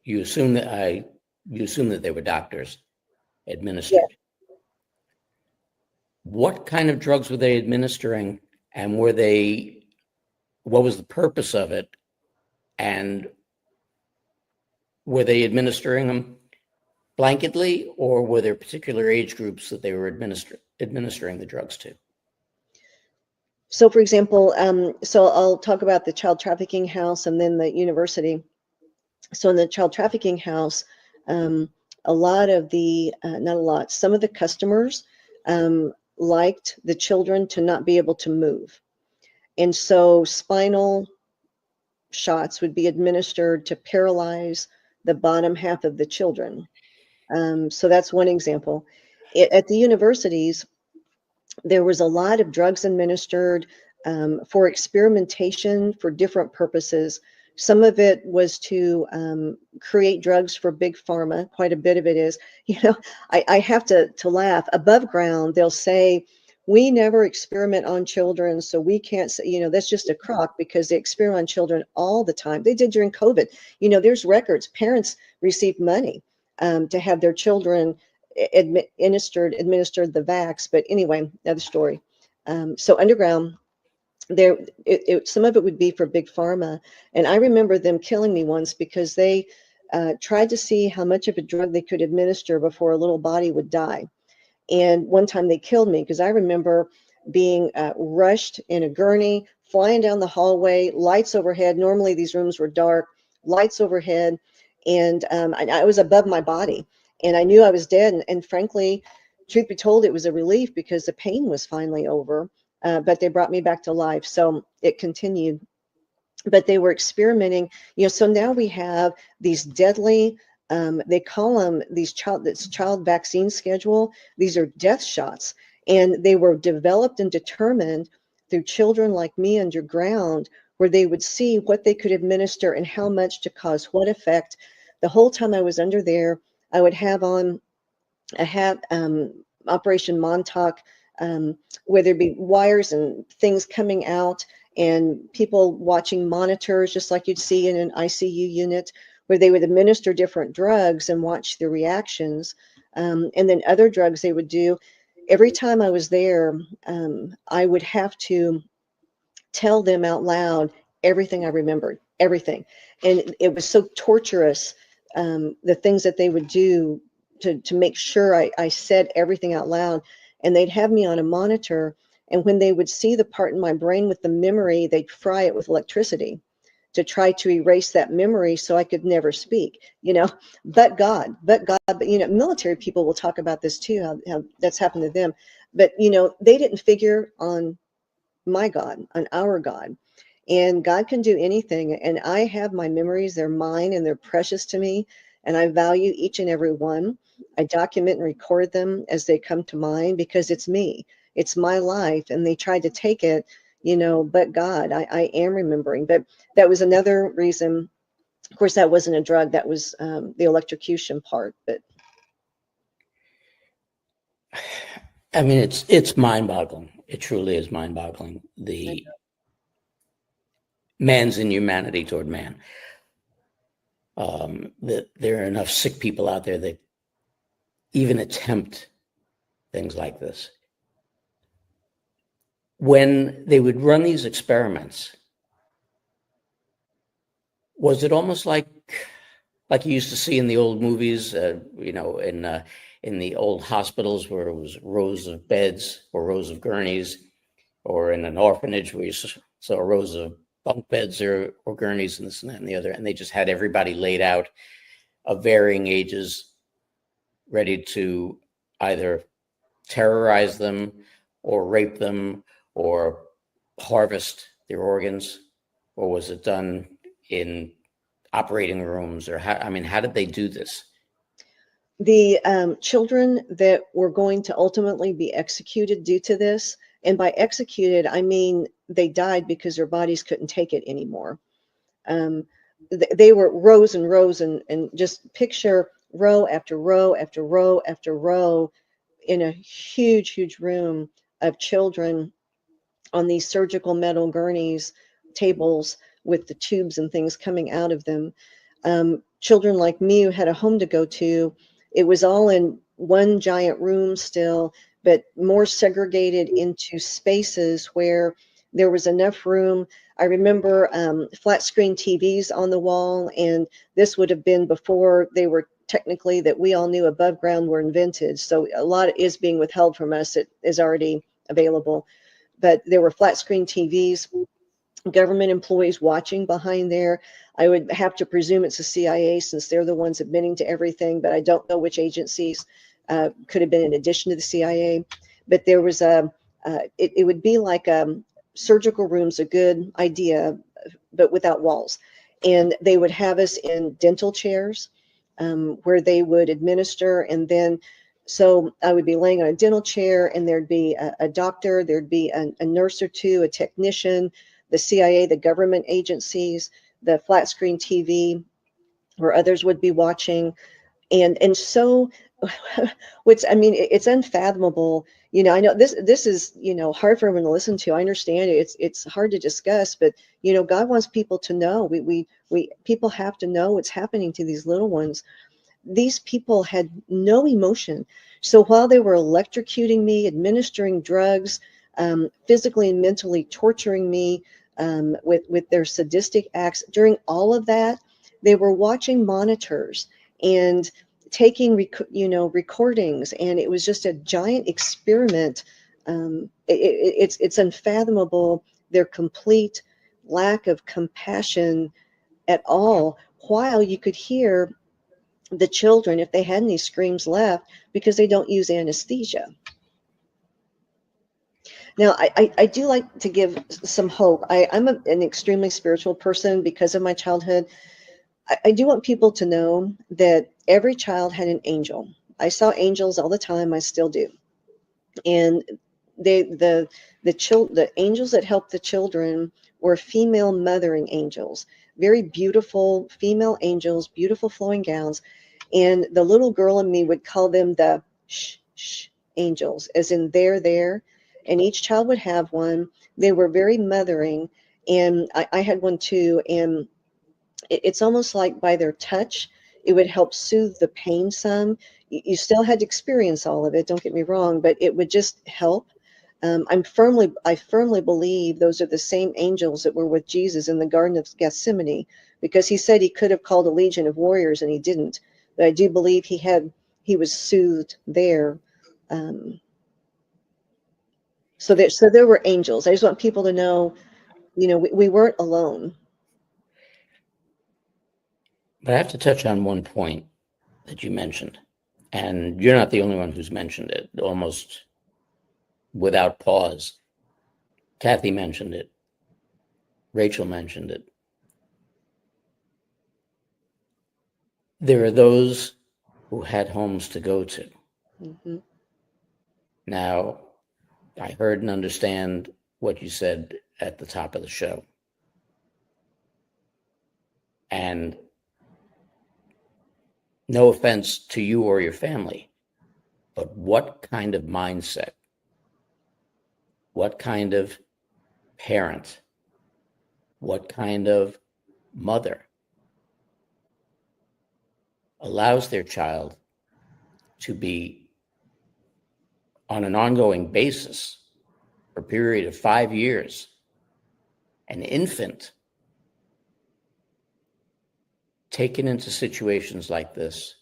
you assume that they were doctors administered. Yeah. What kind of drugs were they administering, and what was the purpose of it? And were they administering them blanketly, or were there particular age groups that they were administering the drugs to? So, for example, so I'll talk about the child trafficking house and then the university. So in the child trafficking house, a lot of the, not a lot, some of the customers liked the children to not be able to move. And so spinal shots would be administered to paralyze the bottom half of the children. So that's one example. At the universities, there was a lot of drugs administered for experimentation for different purposes. Some of it was to create drugs for big pharma. Quite a bit of it is. I have to laugh. Above ground, they'll say, we never experiment on children, so we can't say, that's just a crock, because they experiment on children all the time. They did during COVID. There's records. Parents received money to have their children administered the vax. But anyway, another story. So underground, some of it would be for big pharma. And I remember them killing me once because they tried to see how much of a drug they could administer before a little body would die. And one time they killed me because I remember being rushed in a gurney, flying down the hallway, lights overhead. Normally these rooms were dark, lights overhead. And I was above my body, and I knew I was dead. And frankly, truth be told, it was a relief because the pain was finally over. But they brought me back to life. So it continued. But they were experimenting, so now we have these deadly, they call them this child vaccine schedule. These are death shots. And they were developed and determined through children like me underground, where they would see what they could administer and how much to cause what effect. The whole time I was under there, I would have on a hat, Operation Montauk, where there'd be wires and things coming out, and people watching monitors, just like you'd see in an ICU unit, where they would administer different drugs and watch the reactions. And then other drugs they would do. Every time I was there, I would have to tell them out loud everything I remembered, everything. And it was so torturous, the things that they would do to make sure I said everything out loud. And they'd have me on a monitor. And when they would see the part in my brain with the memory, they'd fry it with electricity to try to erase that memory so I could never speak, but God, but military people will talk about this too, how that's happened to them. But, they didn't figure on my God, on our God. And God can do anything. And I have my memories, they're mine and they're precious to me. And I value each and every one. I document and record them as they come to mind because it's me. It's my life. And they tried to take it, but God, I am remembering. But that was another reason. Of course, that wasn't a drug. That was the electrocution part. But I mean, it's mind-boggling. It truly is mind-boggling. The man's inhumanity toward man. That there are enough sick people out there that even attempt things like this. when they would run these experiments, was it almost like you used to see in the old movies, in the old hospitals where it was rows of beds or rows of gurneys, or in an orphanage where you saw rows of bunk beds or gurneys and this and that and the other, and they just had everybody laid out of varying ages, ready to either terrorize them or rape them or harvest their organs? Or was it done in operating rooms? Or how did they do this? The children that were going to ultimately be executed due to this, and by executed, I mean they died because their bodies couldn't take it anymore. They were rows and rows, and just picture row after row after row after row in a huge, huge room of children on these surgical metal gurneys, tables with the tubes and things coming out of them. Children like me who had a home to go to, it was all in one giant room still, but more segregated into spaces where there was enough room. I remember flat screen TVs on the wall, and this would have been before they were technically, that we all knew above ground, were invented. So a lot is being withheld from us. It is already available. But there were flat screen TVs, government employees watching behind there. I would have to presume it's the CIA, since they're the ones admitting to everything, but I don't know which agencies could have been in addition to the CIA. But there was it would be like surgical rooms, a good idea, but without walls. And they would have us in dental chairs where they would administer. And then, so I would be laying on a dental chair, and there'd be a doctor, there'd be a nurse or two, a technician, the CIA, the government agencies, the flat screen TV, where others would be watching. And so, which, I mean, it's unfathomable. I know this is, hard for everyone to listen to. I understand it. It's hard to discuss, but God wants people to know. We people have to know what's happening to these little ones. These people had no emotion. So while they were electrocuting me, administering drugs, physically and mentally torturing me with their sadistic acts, during all of that, they were watching monitors and taking recordings, and it was just a giant experiment. It's unfathomable, their complete lack of compassion at all, while you could hear the children, if they had any screams left, because they don't use anesthesia. Now, I do like to give some hope. I'm an extremely spiritual person because of my childhood. I do want people to know that every child had an angel. I saw angels all the time. I still do. And the angels that helped the children were female mothering angels, very beautiful female angels, beautiful flowing gowns. And the little girl in me would call them the shh angels, as in they're there. And each child would have one. They were very mothering. And I had one too. And it's almost like by their touch, it would help soothe the pain some. You still had to experience all of it, don't get me wrong, but it would just help. I firmly believe those are the same angels that were with Jesus in the Garden of Gethsemane, because he said he could have called a legion of warriors and he didn't. But I do believe he was soothed there. So there were angels. I just want people to know, we weren't alone. But I have to touch on one point that you mentioned, and you're not the only one who's mentioned it, almost without pause. Kathy mentioned it. Rachel mentioned it. There are those who had homes to go to. Mm-hmm. Now, I heard and understand what you said at the top of the show. And no offense to you or your family, but what kind of mindset, what kind of parent, what kind of mother allows their child to be on an ongoing basis for a period of 5 years, an infant taken into situations like this,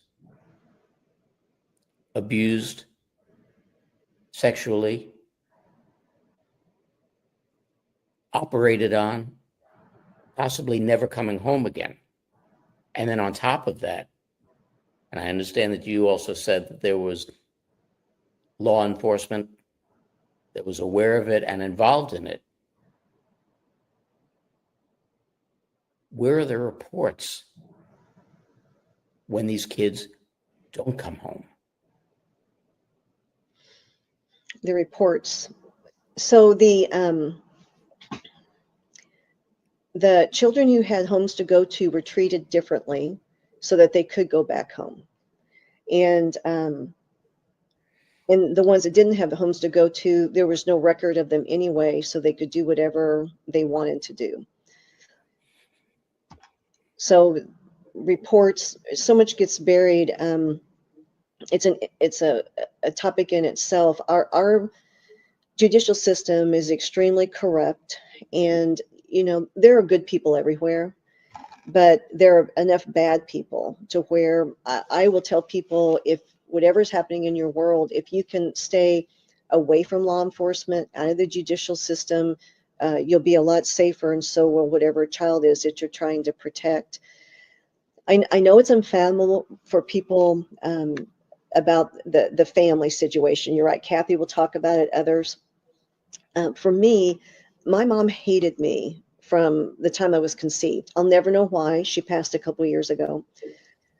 abused sexually, operated on, possibly never coming home again. And then on top of that, and I understand that you also said that there was law enforcement that was aware of it and involved in it. Where are the reports when these kids don't come home? The reports. So the children who had homes to go to were treated differently so that they could go back home. And the ones that didn't have the homes to go to, there was no record of them anyway, so they could do whatever they wanted to do. So reports, so much gets buried. It's a topic in itself. Our judicial system is extremely corrupt, and there are good people everywhere, but there are enough bad people to where I will tell people, if whatever's happening in your world, if you can stay away from law enforcement, out of the judicial system, you'll be a lot safer, and so will whatever child is that you're trying to protect. I know it's unfathomable for people about the family situation. You're right, Kathy will talk about it, others. For me, my mom hated me from the time I was conceived. I'll never know why. She passed a couple years ago.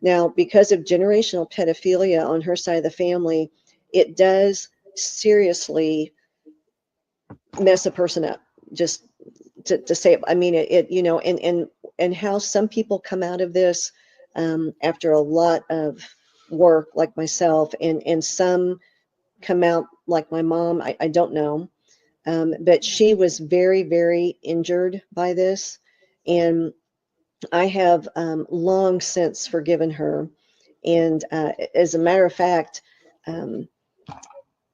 Now, because of generational pedophilia on her side of the family, it does seriously mess a person up. Just to say, I mean, and how some people come out of this after a lot of work, like myself, and some come out like my mom. I don't know. But she was very, very injured by this. And I have long since forgiven her. And as a matter of fact,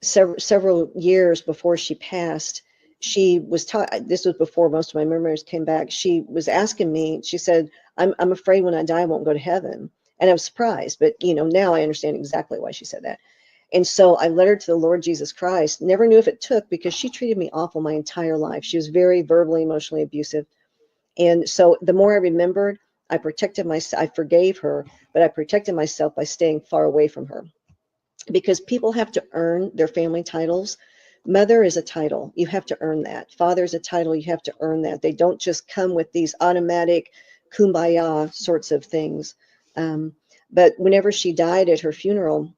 several years before she passed, she was taught, this was before most of my memories came back. She was asking me, she said, I'm afraid when I die, I won't go to heaven. And I was surprised, but now I understand exactly why she said that. And so I led her to the Lord Jesus Christ. Never knew if it took, because she treated me awful my entire life. She was very verbally, emotionally abusive. And so the more I remembered, I protected myself. I forgave her, but I protected myself by staying far away from her, because people have to earn their family titles. Mother is a title. You have to earn that. Father is a title. You have to earn that. They don't just come with these automatic kumbaya sorts of things. But whenever she died at her funeral,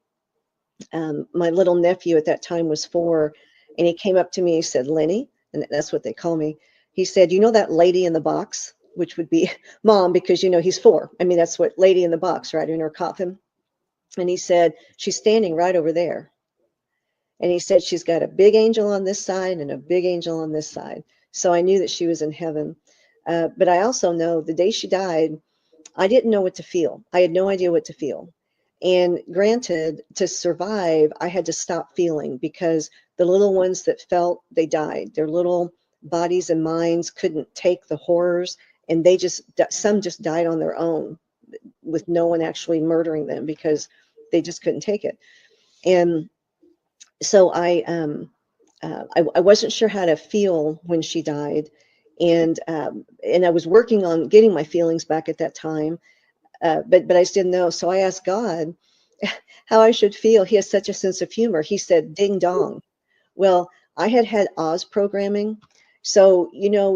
my little nephew at that time was 4, and he came up to me, he said, Lenny, and that's what they call me. He said, that lady in the box, which would be Mom, because, he's 4. I mean, that's what lady in the box, right, in her coffin. And he said, she's standing right over there. And he said, she's got a big angel on this side and a big angel on this side. So I knew that she was in heaven. But I also know the day she died, I didn't know what to feel. I had no idea what to feel. And granted, to survive, I had to stop feeling, because the little ones that felt, they died. Their little bodies and minds couldn't take the horrors. And some just died on their own, with no one actually murdering them, because they just couldn't take it. And so I wasn't sure how to feel when she died. And I was working on getting my feelings back at that time. But I just didn't know. So I asked God how I should feel. He has such a sense of humor. He said, ding dong. Well, I had Oz programming. So,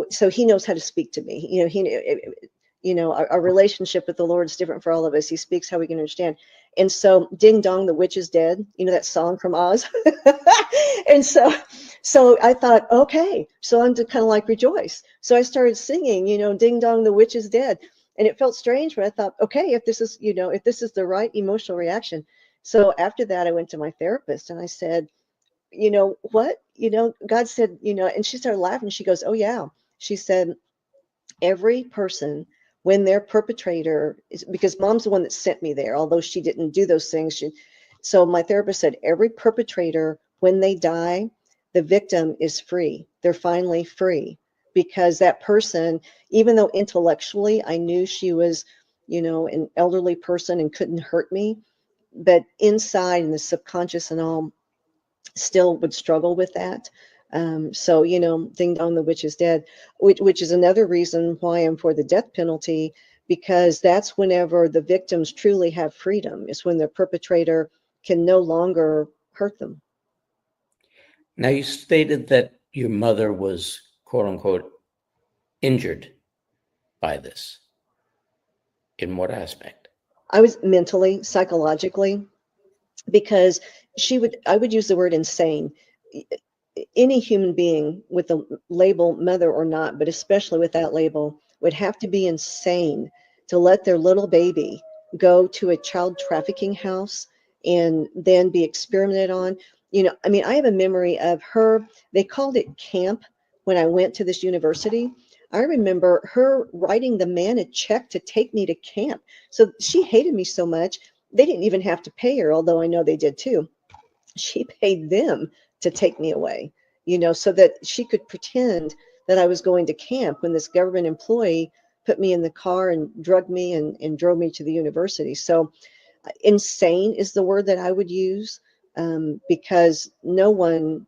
so he knows how to speak to me. Our relationship with the Lord is different for all of us. He speaks how we can understand. And so, ding dong, the witch is dead. That song from Oz. And so I thought, okay, so I'm to kind of like rejoice. So I started singing, ding dong, the witch is dead. And it felt strange, but I thought, okay, if this is the right emotional reaction. So after that, I went to my therapist and I said, what? God said, and she started laughing. She goes, oh yeah. She said, every person, when their perpetrator is, because Mom's the one that sent me there, although she didn't do those things. So my therapist said, every perpetrator, when they die, the victim is free. They're finally free because that person, even though intellectually I knew she was, an elderly person and couldn't hurt me, but inside in the subconscious and all, still would struggle with that. So, ding dong, the witch is dead, which is another reason why I'm for the death penalty, because that's whenever the victims truly have freedom, is when the perpetrator can no longer hurt them. Now, you stated that your mother was, quote unquote, injured by this. In what aspect? I was mentally, psychologically, because I would use the word insane. Any human being with the label mother or not, but especially with that label, would have to be insane to let their little baby go to a child trafficking house and then be experimented on. I have a memory of her, they called it camp when I went to this university. I remember her writing the man a check to take me to camp. So she hated me so much, they didn't even have to pay her, although I know they did too. She paid them to take me away, so that she could pretend that I was going to camp when this government employee put me in the car and drugged me and drove me to the university. So insane is the word that I would use, because no one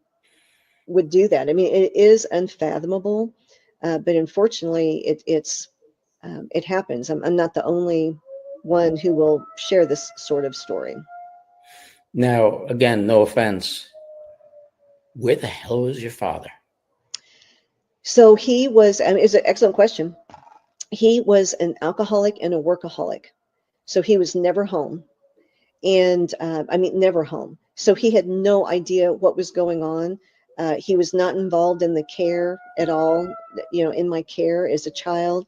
would do that. I mean, it is unfathomable, but unfortunately, it happens. I'm not the only one who will share this sort of story. Now, again, no offense. Where the hell was your father? So he was, it's an excellent question. He was an alcoholic and a workaholic. So he was never home. And never home. So he had no idea what was going on. He was not involved in the care at all, in my care as a child.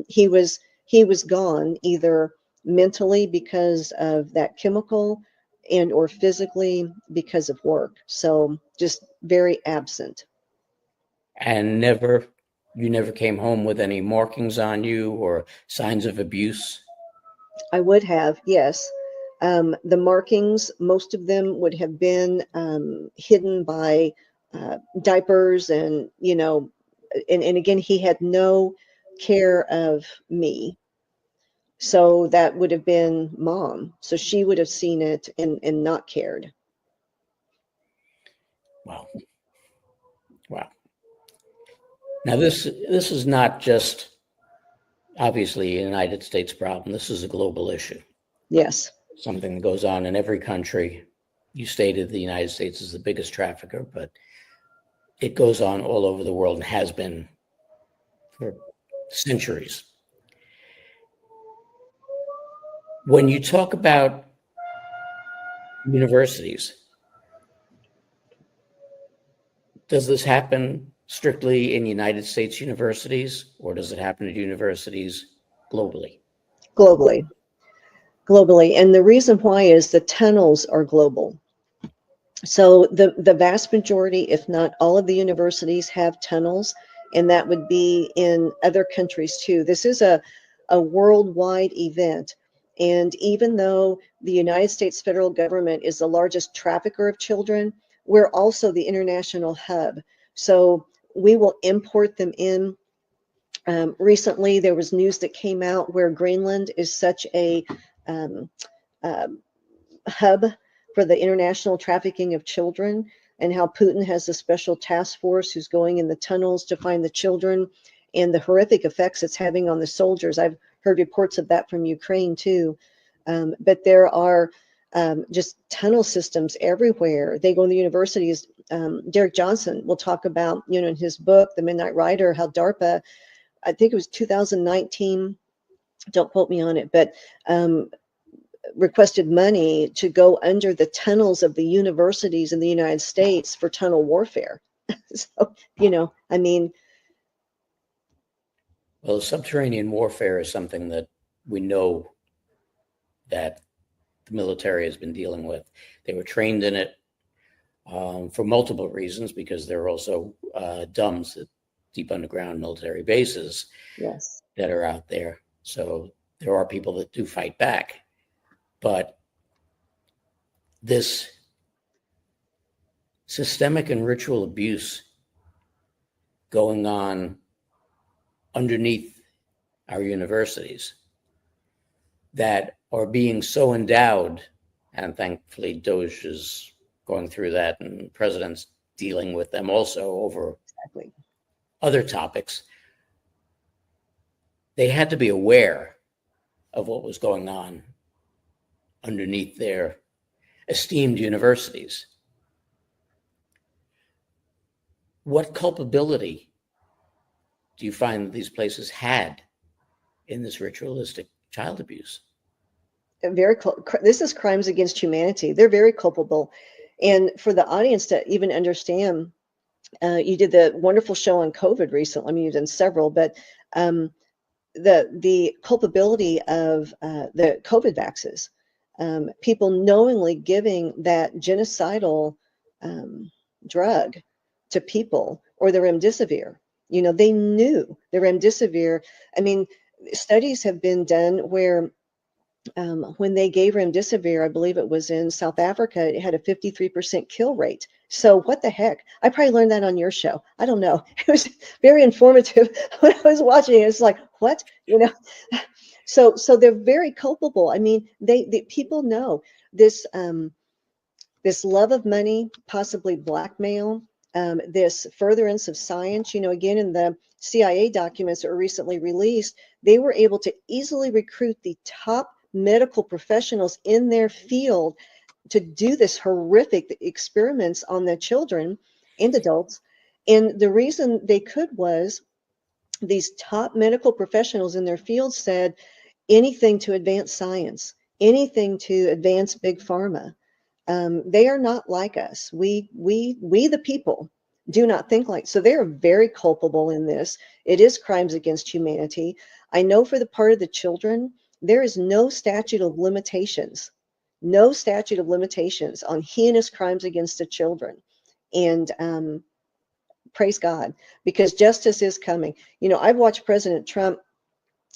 He was gone either mentally because of that chemical and or physically because of work. So just very absent. And you never came home with any markings on you or signs of abuse? I would have, yes. The markings, most of them would have been hidden by diapers and again, he had no care of me. So that would have been mom. So she would have seen it and not cared. Wow. Wow. Now, this is not just obviously a United States problem. This is a global issue. Yes. Something that goes on in every country. You stated the United States is the biggest trafficker, but it goes on all over the world and has been for centuries. When you talk about universities, does this happen strictly in United States universities, or does it happen at universities globally? Globally. And the reason why is the tunnels are global. So the vast majority, if not all of the universities have tunnels, and that would be in other countries too. This is a worldwide event. And even though the United States federal government is the largest trafficker of children, we're also the international hub. So we will import them in. Recently, there was news that came out where Greenland is such a um, uh, hub for the international trafficking of children, and how Putin has a special task force who's going in the tunnels to find the children, and the horrific effects it's having on the soldiers. I've heard reports of that from Ukraine too. But there are just tunnel systems everywhere. They go in the universities. Derek Johnson will talk about, in his book, The Midnight Rider, how DARPA, I think it was 2019, don't quote me on it, but requested money to go under the tunnels of the universities in the United States for tunnel warfare. So, Well, subterranean warfare is something that we know that the military has been dealing with. They were trained in it for multiple reasons, because there are also DUMBs, deep underground military bases, yes, that are out there. So there are people that do fight back. But this systemic and ritual abuse going on underneath our universities that are being so endowed, and thankfully Doge is going through that and president's dealing with them also over Exactly. other topics. They had to be aware of what was going on underneath their esteemed universities. What culpability do you find these places had in this ritualistic child abuse? This is crimes against humanity. They're very culpable. And for the audience to even understand, you did the wonderful show on COVID recently. I mean, you've done several, but the culpability of the COVID vaxes, people knowingly giving that genocidal drug to people, or the remdesivir. They knew the remdesivir. I mean, studies have been done where when they gave remdesivir, I believe it was in South Africa, it had a 53% kill rate. So what the heck? I probably learned that on your show. I don't know. It was very informative when I was watching it. It's like, what? So they're very culpable. I mean, they people know this this love of money, possibly blackmail, this furtherance of science. Again, in the CIA documents that were recently released, they were able to easily recruit the top medical professionals in their field to do this horrific experiments on the children and adults. And the reason they could was these top medical professionals in their field said anything to advance science, anything to advance big pharma. They are not like us. We the people do not think like. So they are very culpable in this. It is crimes against humanity. I know for the part of the children, there is no statute of limitations, no statute of limitations on heinous crimes against the children. And praise God, because justice is coming. I've watched President Trump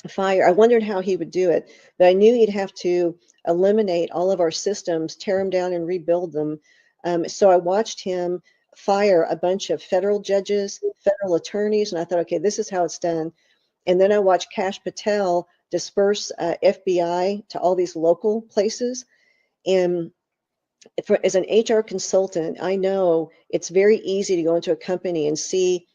fire. I wondered how he would do it, but I knew he'd have to eliminate all of our systems, tear them down, and rebuild them. So I watched him fire a bunch of federal judges, federal attorneys, and I thought, okay, this is how it's done. And then I watched Kash Patel disperse FBI to all these local places. And as an HR consultant, I know it's very easy to go into a company and see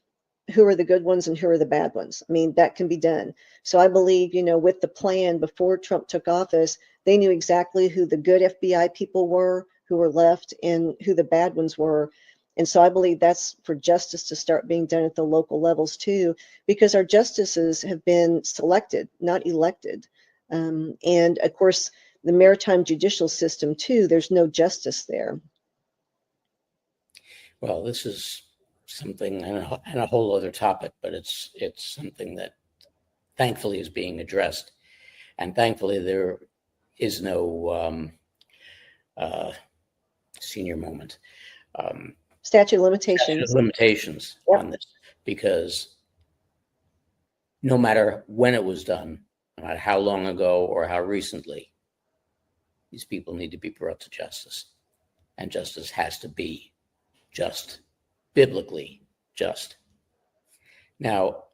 who are the good ones and who are the bad ones. I mean, that can be done. So I believe, with the plan before Trump took office, they knew exactly who the good FBI people were, who were left, and who the bad ones were. And so I believe that's for justice to start being done at the local levels too, because our justices have been selected, not elected. And of course, the maritime judicial system too, there's no justice there. Well, this is something and a whole other topic, but it's something that thankfully is being addressed, and thankfully there is no senior moment. Statute of limitations. Yep. On this, because no matter when it was done, no matter how long ago or how recently, these people need to be brought to justice, and justice has to be just, biblically just. Now,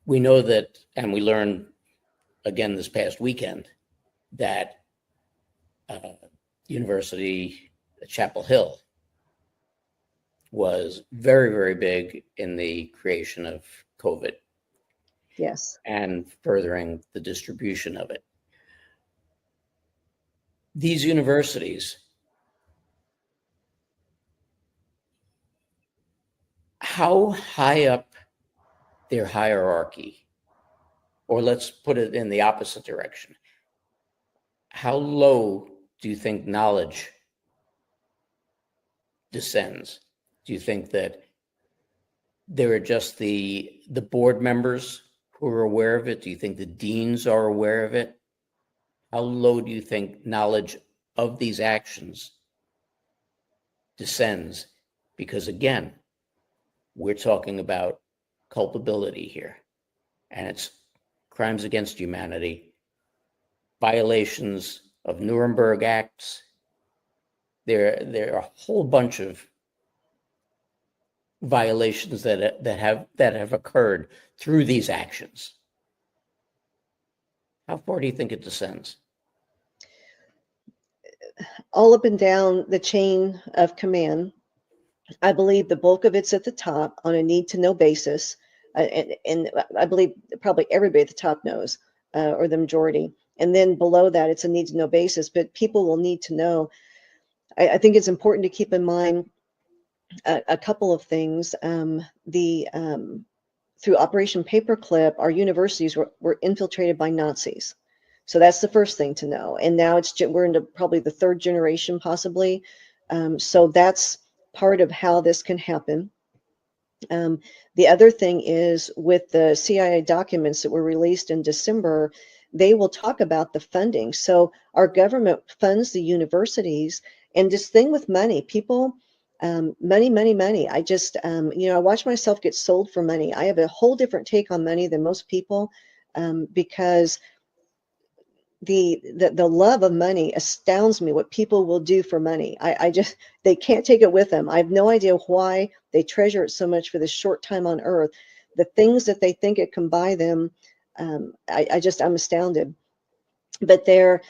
we know that, and we learned again this past weekend, that University at Chapel Hill was very, very big in the creation of COVID. Yes. And furthering the distribution of it. These universities, how high up their hierarchy, or let's put it in the opposite direction, how low do you think knowledge descends? Do you think that there are just the board members who are aware of it? Do you think the deans are aware of it? How low do you think knowledge of these actions descends? Because again, we're talking about culpability here, and it's crimes against humanity, violations of Nuremberg Acts, there are a whole bunch of violations that have occurred through these actions. How far do you think it descends? All up and down the chain of command. I believe the bulk of it's at the top on a need-to-know basis, and I believe probably everybody at the top knows, or the majority. And then below that, it's a need-to-know basis. But people will need to know. I think it's important to keep in mind a couple of things. Through Operation Paperclip, our universities were infiltrated by Nazis. So that's the first thing to know. And now we're into probably the third generation, possibly. So that's part of how this can happen. The other thing is with the CIA documents that were released in December, they will talk about the funding. So our government funds the universities, and this thing with money, people, money, money, money. I just, I watch myself get sold for money. I have a whole different take on money than most people, because the love of money astounds me, what people will do for money. I just, they can't take it with them. I have no idea why they treasure it so much for this short time on earth. The things that they think it can buy them, I'm astounded. But they're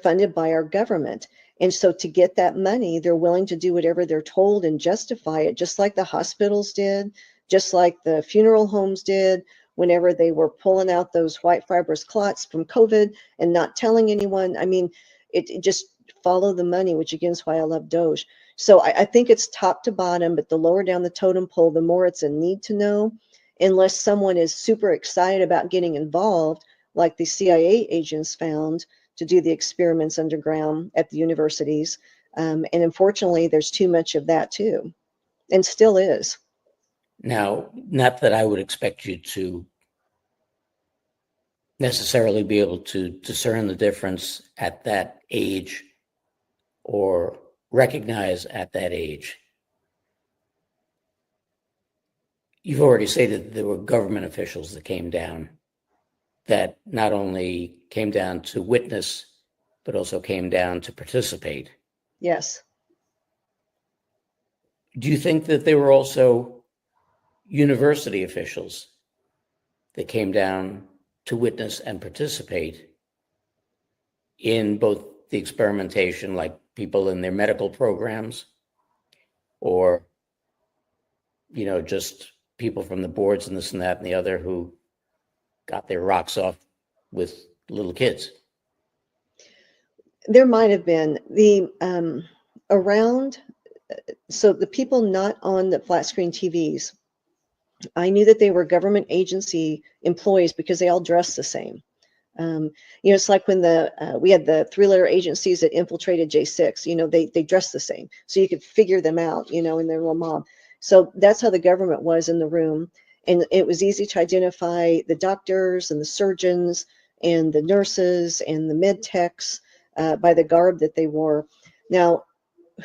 funded by our government. And so to get that money, they're willing to do whatever they're told and justify it, just like the hospitals did, just like the funeral homes did, whenever they were pulling out those white fibrous clots from COVID and not telling anyone. I mean, it just follow the money, which again is why I love Doge. So I think it's top to bottom, but the lower down the totem pole, the more it's a need to know, unless someone is super excited about getting involved, like the CIA agents found to do the experiments underground at the universities. And unfortunately, there's too much of that too, and still is. Now, not that I would expect you to necessarily be able to discern the difference at that age or recognize at that age. You've already stated that there were government officials that came down, that not only came down to witness, but also came down to participate. Yes. Do you think that there were also university officials that came down to witness and participate in both the experimentation, like people in their medical programs, or, just people from the boards and this and that and the other who got their rocks off with little kids? There might have been around, so the people not on the flat screen TVs, I knew that they were government agency employees because they all dressed the same. It's like when we had the three-letter agencies that infiltrated J6, they dressed the same. So you could figure them out, in their little mob. So that's how the government was in the room. And it was easy to identify the doctors and the surgeons and the nurses and the med techs by the garb that they wore. Now,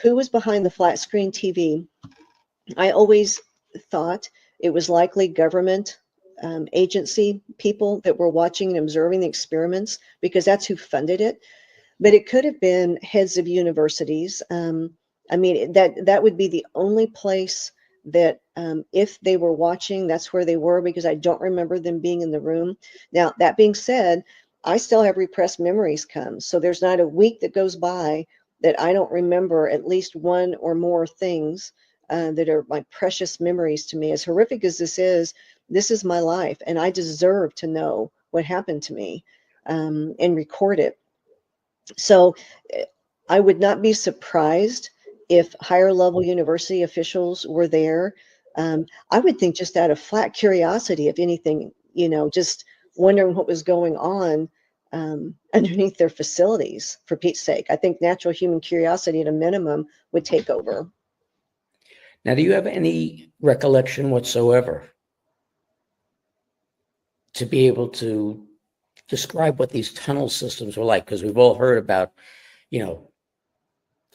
who was behind the flat screen TV? I always thought it was likely government agency people that were watching and observing the experiments, because that's who funded it. But it could have been heads of universities. That would be the only place that if they were watching, that's where they were, because I don't remember them being in the room. Now, that being said, I still have repressed memories come. So there's not a week that goes by that I don't remember at least one or more things that are my precious memories to me. As horrific as this is my life, and I deserve to know what happened to me and record it. So I would not be surprised if higher level university officials were there. I would think just out of flat curiosity, if anything, just wondering what was going on underneath their facilities, for Pete's sake. I think natural human curiosity at a minimum would take over. Now, do you have any recollection whatsoever to be able to describe what these tunnel systems were like? Because we've all heard about,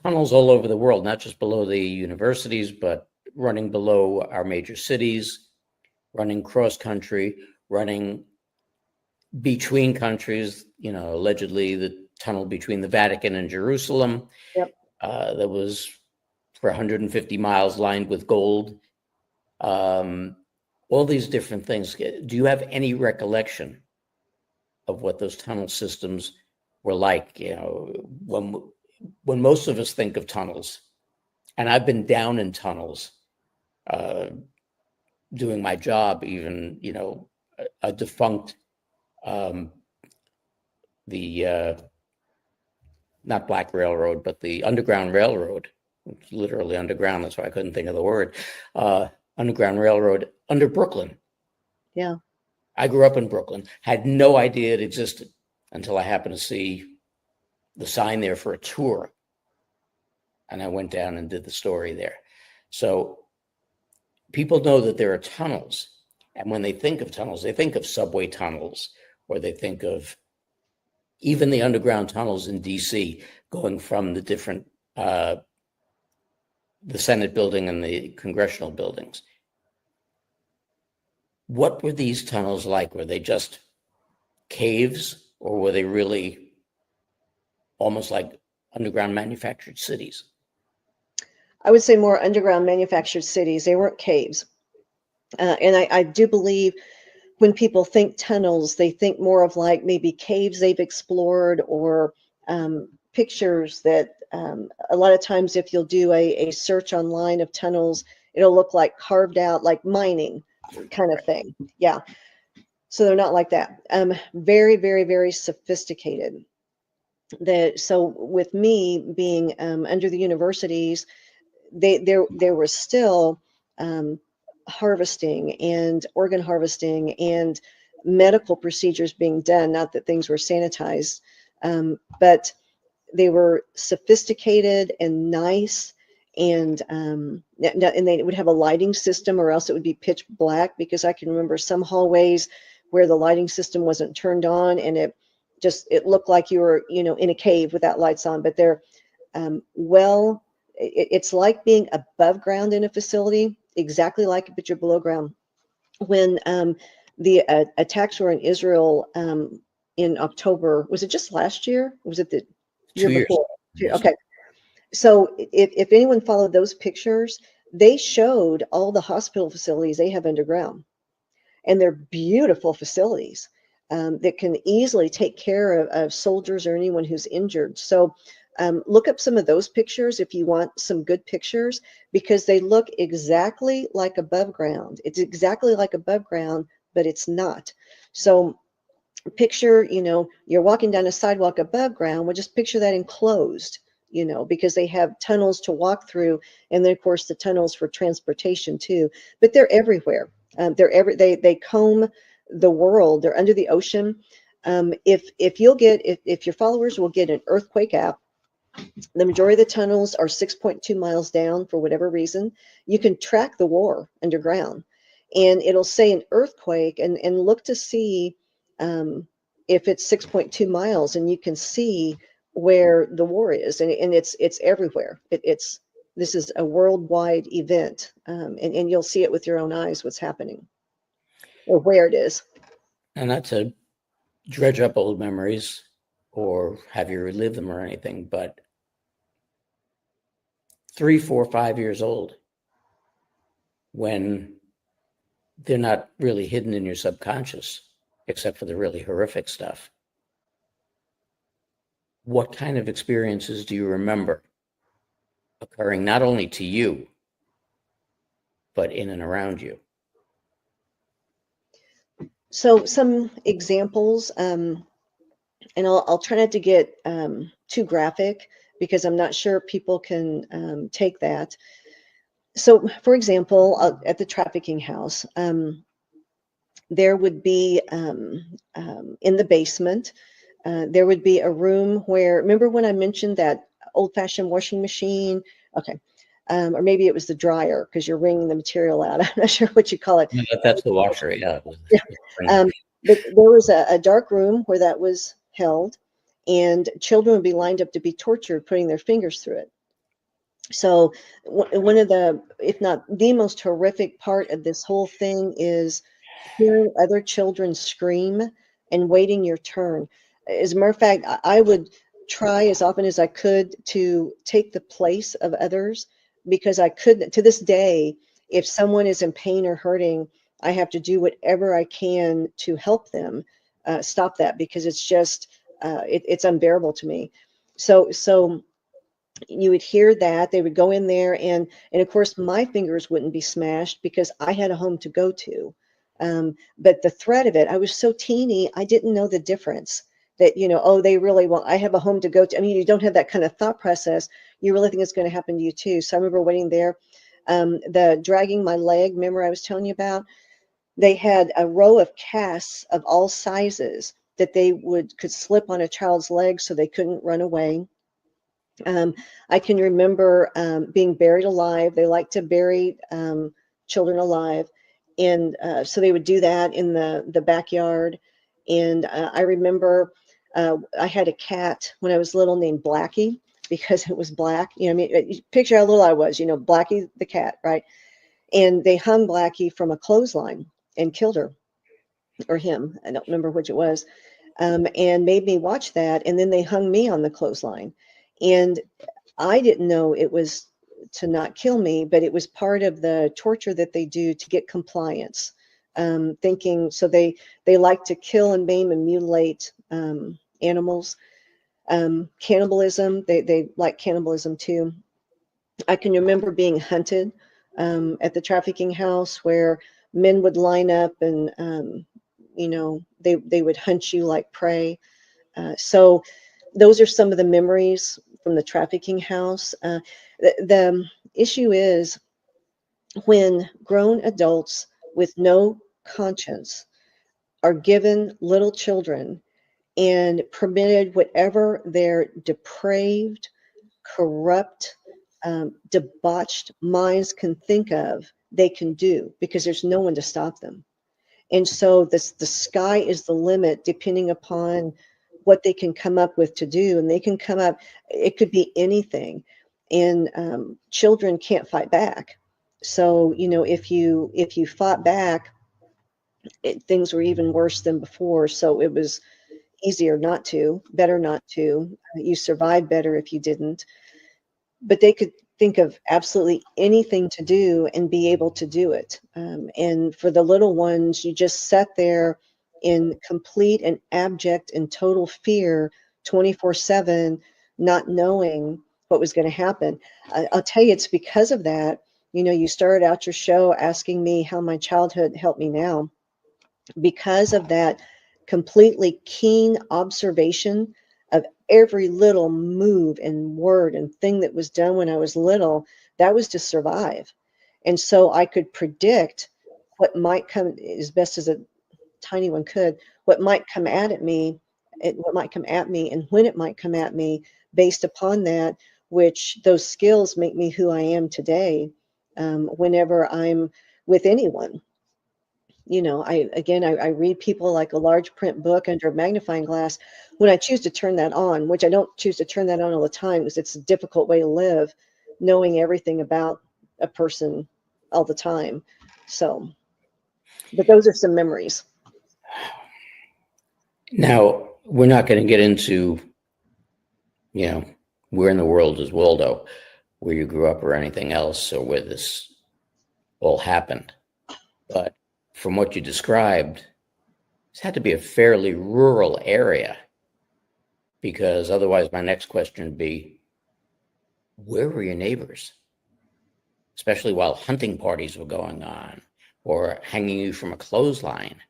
tunnels all over the world, not just below the universities, but running below our major cities, running cross country, running between countries, allegedly the tunnel between the Vatican and Jerusalem. Yep. that was for 150 miles lined with gold. All these different things. Do you have any recollection of what those tunnel systems were like? You know, when most of us think of tunnels, and I've been down in tunnels, doing my job, even, you know, a defunct, the not Black Railroad, but the Underground Railroad, it's literally underground. That's why I couldn't think of the word. Underground Railroad under Brooklyn. Yeah. I grew up in Brooklyn, had no idea it existed until I happened to see the sign there for a tour. And I went down and did the story there. So people know that there are tunnels. And when they think of tunnels, they think of subway tunnels, or they think of even the underground tunnels in DC going from the different, the Senate building and the congressional buildings. What were these tunnels like? Were they just caves, or were they really almost like underground manufactured cities? I would say more underground manufactured cities. They weren't caves. And I do believe when people think tunnels, they think more of like maybe caves they've explored, or pictures that a lot of times if you'll do a search online of tunnels, it'll look like carved out, like mining kind of thing. Yeah. So they're not like that. Very, very, very sophisticated. So with me being under the universities, there was still harvesting and organ harvesting and medical procedures being done. Not that things were sanitized, but they were sophisticated and nice. And they would have a lighting system, or else it would be pitch black, because I can remember some hallways where the lighting system wasn't turned on, and it looked like you were, you know, in a cave without lights on. But they're it's like being above ground in a facility, exactly like if you're below ground. When the attacks were in Israel in October, was it just last year? Or was it the year 2 years. before? Okay. So if anyone followed those pictures, they showed all the hospital facilities they have underground. And they're beautiful facilities that can easily take care of soldiers or anyone who's injured. So look up some of those pictures if you want some good pictures, because they look exactly like above ground. It's exactly like above ground, but it's not. So picture, you know, you're walking down a sidewalk above ground. Well, just picture that enclosed, you know, because they have tunnels to walk through, and then of course the tunnels for transportation too. But they're everywhere. They comb the world. They're under the ocean. If your followers will get an earthquake app, the majority of the tunnels are 6.2 miles down for whatever reason. You can track the war underground, and it'll say an earthquake, and look to see if it's 6.2 miles, and you can see where the war is, and it's everywhere. This is a worldwide event, and you'll see it with your own eyes what's happening or where it is. And not to dredge up old memories or have you relive them or anything, but 3, 4, 5 years old, when they're not really hidden in your subconscious, except for the really horrific stuff. What kind of experiences do you remember occurring not only to you, but in and around you? So some examples, and I'll try not to get too graphic, because I'm not sure people can take that. So, for example, at the trafficking house, there would be in the basement, there would be a room where, remember when I mentioned that old-fashioned washing machine? Okay. Or maybe it was the dryer, because you're wringing the material out. I'm not sure what you call it. That's the washer, yeah. But there was a dark room where that was held, and children would be lined up to be tortured, putting their fingers through it. So one of the, if not the most horrific part of this whole thing, is hearing other children scream and waiting your turn. As a matter of fact, I would try as often as I could to take the place of others, because I couldn't, to this day, if someone is in pain or hurting, I have to do whatever I can to help them stop that, because it's just, it's unbearable to me. So you would hear that they would go in there, and of course my fingers wouldn't be smashed because I had a home to go to. But the threat of it, I was so teeny, I didn't know the difference, that, oh, they really want, I have a home to go to. I mean, you don't have that kind of thought process. You really think it's going to happen to you too. So I remember waiting there. The dragging my leg, remember I was telling you about, they had a row of casts of all sizes that they could slip on a child's leg so they couldn't run away. I can remember being buried alive. They like to bury children alive. And so they would do that in the backyard. And I remember I had a cat when I was little named Blackie, because it was black. I mean, picture how little I was, Blackie the cat, right? And they hung Blackie from a clothesline and killed her, or him. I don't remember which it was. And made me watch that. And then they hung me on the clothesline. And I didn't know it was to not kill me, but it was part of the torture that they do to get compliance. Thinking, so they like to kill and maim and mutilate animals. Cannibalism, they like cannibalism too. I can remember being hunted at the trafficking house, where men would line up and they would hunt you like prey. So those are some of the memories from the trafficking house. The issue is when grown adults with no conscience are given little children and permitted whatever their depraved, corrupt, debauched minds can think of, they can do, because there's no one to stop them. And so the sky is the limit, depending upon what they can come up with to do. And they can come up, it could be anything. And children can't fight back. So, if you fought back, things were even worse than before. So it was easier not to, better not to. You survived better if you didn't. But they could think of absolutely anything to do and be able to do it. And for the little ones, you just sat there in complete and abject and total fear 24/7, not knowing what was going to happen. I'll tell you, it's because of that. You started out your show asking me how my childhood helped me now. Because of that completely keen observation of every little move and word and thing that was done when I was little, that was to survive. And so I could predict what might come, as best as a tiny one could, what might come at me, what might come at me, and when it might come at me, based upon that, which those skills make me who I am today. Whenever I'm with anyone, I read people like a large print book under a magnifying glass. When I choose to turn that on, which I don't choose to turn that on all the time, because it's a difficult way to live, knowing everything about a person all the time. So, but those are some memories. Now, we're not going to get into, where in the world is Waldo, where you grew up or anything else, or where this all happened. But from what you described, this had to be a fairly rural area, because otherwise my next question would be, where were your neighbors? Especially while hunting parties were going on or hanging you from a clothesline.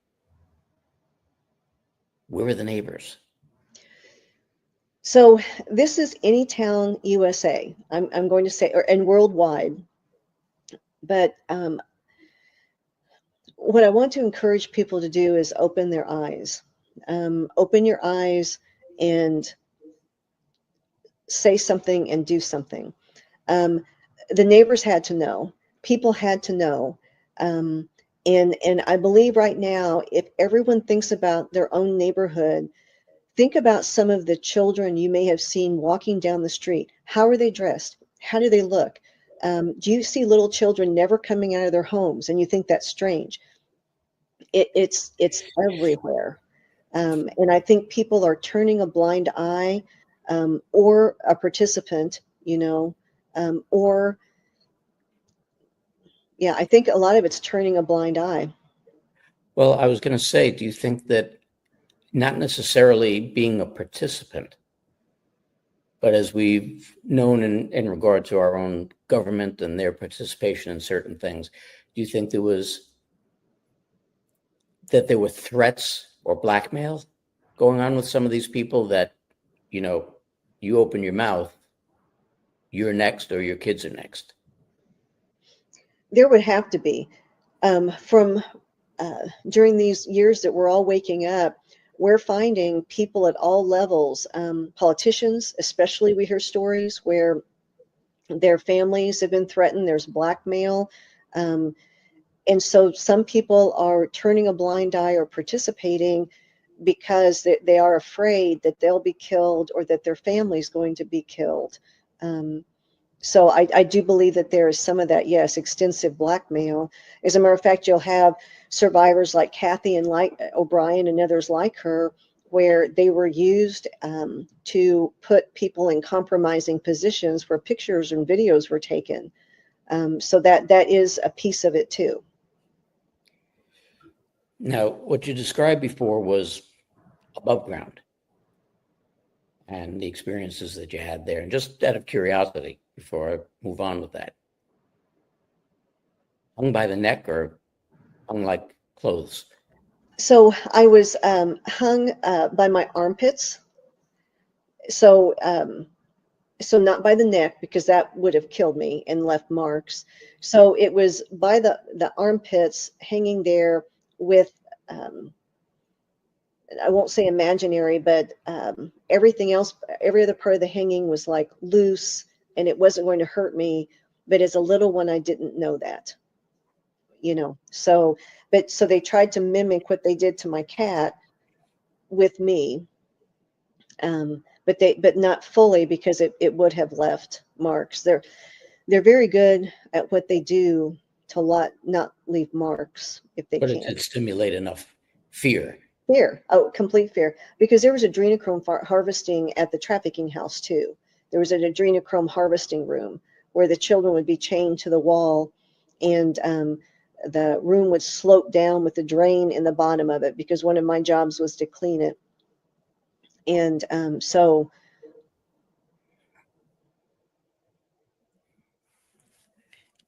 Where were the neighbors? So this is Anytown, USA. I'm going to say, and worldwide. But what I want to encourage people to do is open their eyes. Open your eyes and say something and do something. The neighbors had to know. People had to know. And I believe right now, if everyone thinks about their own neighborhood, think about some of the children you may have seen walking down the street. How are they dressed? How do they look? Do you see little children never coming out of their homes and you think that's strange? It's everywhere. And I think people are turning a blind eye. or a participant, or yeah, I think a lot of it's turning a blind eye. Well, I was going to say, do you think that not necessarily being a participant, but as we've known in regard to our own government and their participation in certain things, do you think there were threats or blackmail going on with some of these people that, you open your mouth, you're next or your kids are next? There would have to be. From during these years that we're all waking up, we're finding people at all levels, politicians, especially, we hear stories where their families have been threatened, there's blackmail. Um, and so some people are turning a blind eye or participating because they are afraid that they'll be killed or that their family's going to be killed. So I do believe that there is some of that, yes, extensive blackmail. As a matter of fact, you'll have survivors like Kathy and like O'Brien and others like her, where they were used to put people in compromising positions where pictures and videos were taken. So that is a piece of it too. Now, what you described before was above ground and the experiences that you had there. And just out of curiosity, before I move on with that, hung by the neck or hung like clothes? So I was hung by my armpits. So so not by the neck, because that would have killed me and left marks. So it was by the armpits, hanging there with I won't say imaginary, but everything else, every other part of the hanging was like loose, and it wasn't going to hurt me. But as a little one, I didn't know that, So, so they tried to mimic what they did to my cat with me, but not fully, because it would have left marks. They're very good at what they do to not leave marks if they But it can. did stimulate enough fear. Fear, oh, complete fear, because there was adrenochrome harvesting at the trafficking house too. There was an adrenochrome harvesting room where the children would be chained to the wall, and the room would slope down with the drain in the bottom of it, because one of my jobs was to clean it. And so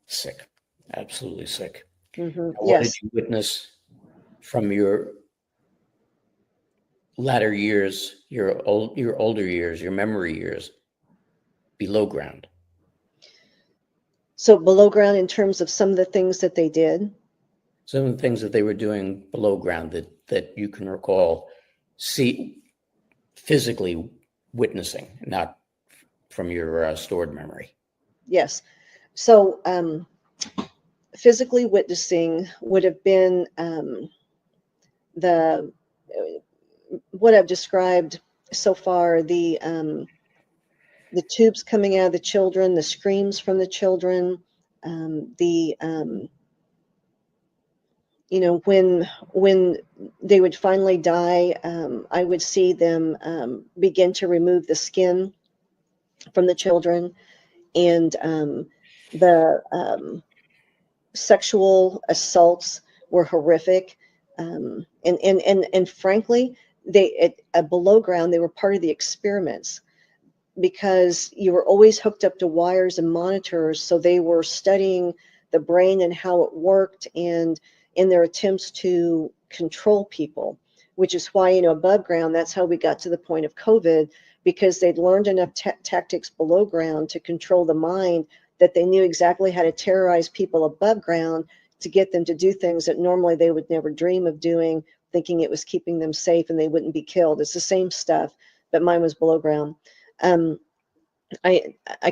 Sick, absolutely sick. what What did yes. you witness from your latter years, your older years, your memory years below ground? So below ground, in terms of some of the things that they did. Some of the things that they were doing below ground that you can recall, physically witnessing, not from your stored memory. Yes. So physically witnessing would have been the what I've described so far, the tubes coming out of the children, the screams from the children, the when they would finally die, I would see them begin to remove the skin from the children, and the sexual assaults were horrific, and frankly, they below ground, they were part of the experiments, because you were always hooked up to wires and monitors, so they were studying the brain and how it worked, and in their attempts to control people, which is why, above ground, that's how we got to the point of COVID, because they'd learned enough tactics below ground to control the mind, that they knew exactly how to terrorize people above ground to get them to do things that normally they would never dream of doing, thinking it was keeping them safe and they wouldn't be killed. It's the same stuff, but mine was below ground. I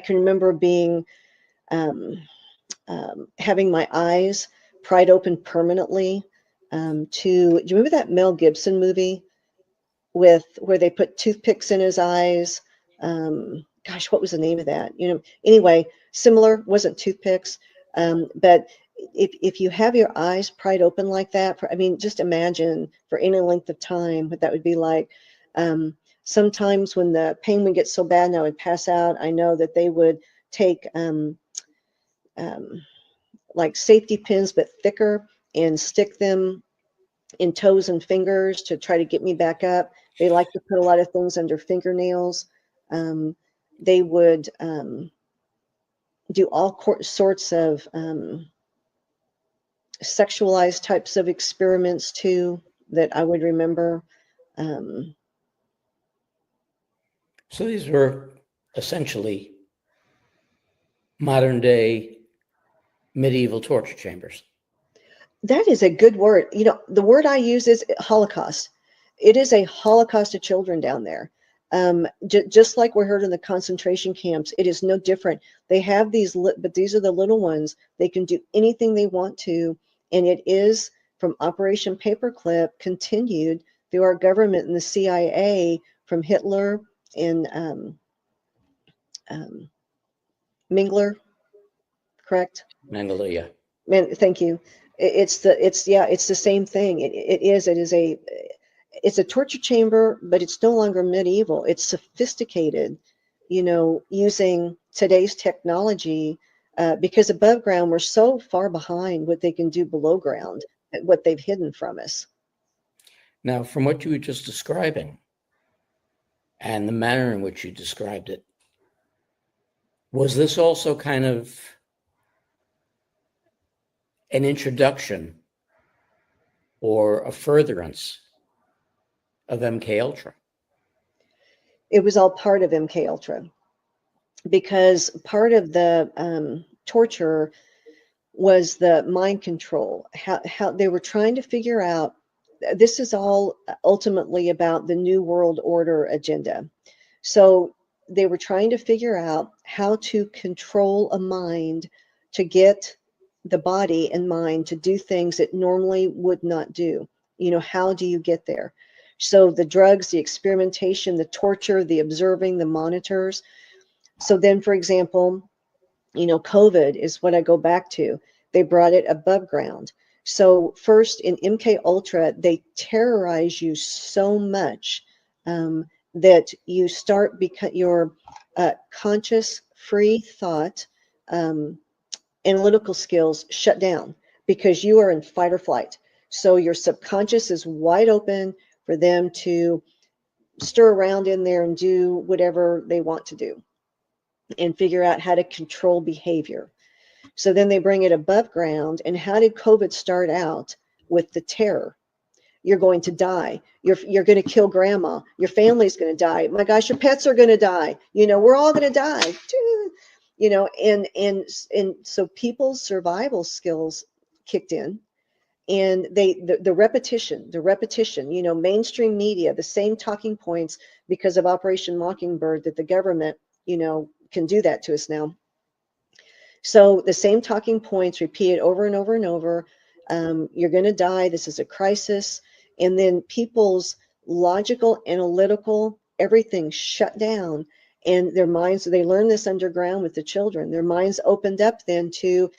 can remember being having my eyes pried open permanently. Do you remember that Mel Gibson movie where they put toothpicks in his eyes? Gosh, what was the name of that? Anyway, similar, wasn't toothpicks, but if you have your eyes pried open like that, just imagine for any length of time what that would be like. Sometimes when the pain would get so bad and I would pass out, I know that they would take like safety pins, but thicker, and stick them in toes and fingers to try to get me back up. They like to put a lot of things under fingernails. They would do all sorts of sexualized types of experiments too that I would remember. So these were essentially modern day medieval torture chambers. That is a good word. You know, the word I use is Holocaust. It is a Holocaust of children down there. Just like we heard in the concentration camps, it is no different. They have these, but these are the little ones. They can do anything they want to. And it is from Operation Paperclip continued through our government and the CIA from Hitler and Mingler, correct? Mengele, yeah. Man, thank you. It's the same thing. It's a torture chamber, but it's no longer medieval. It's sophisticated, you know, using today's technology, because above ground we're so far behind what they can do below ground, what they've hidden from us. Now, from what you were just describing and the manner in which you described it, was this also kind of an introduction or a furtherance of MK Ultra? It was all part of MK Ultra, because part of the torture was the mind control. How they were trying to figure out. This is all ultimately about the New World Order agenda. So they were trying to figure out how to control a mind to get the body and mind to do things it normally would not do. You know, how do you get there? So the drugs, the experimentation, the torture, the observing, the monitors. So then, for example, you know, COVID is what I go back to. They brought it above ground. So first in MK Ultra, they terrorize you so much that you start because your conscious, free thought, analytical skills shut down because you are in fight or flight. So your subconscious is wide open for them to stir around in there and do whatever they want to do and figure out how to control behavior. So then they bring it above ground. And how did COVID start out? With the terror. You're going to die. You're going to kill grandma. Your family's going to die. My gosh, your pets are going to die. You know, we're all going to die. You know, and so people's survival skills kicked in, and the repetition. You know, mainstream media, the same talking points because of Operation Mockingbird that the government, you know, can do that to us now. So the same talking points repeated over and over and over. You're going to die. This is a crisis. And then people's logical, analytical, everything shut down. And their minds, they learn this underground with the children. Their minds opened up then to,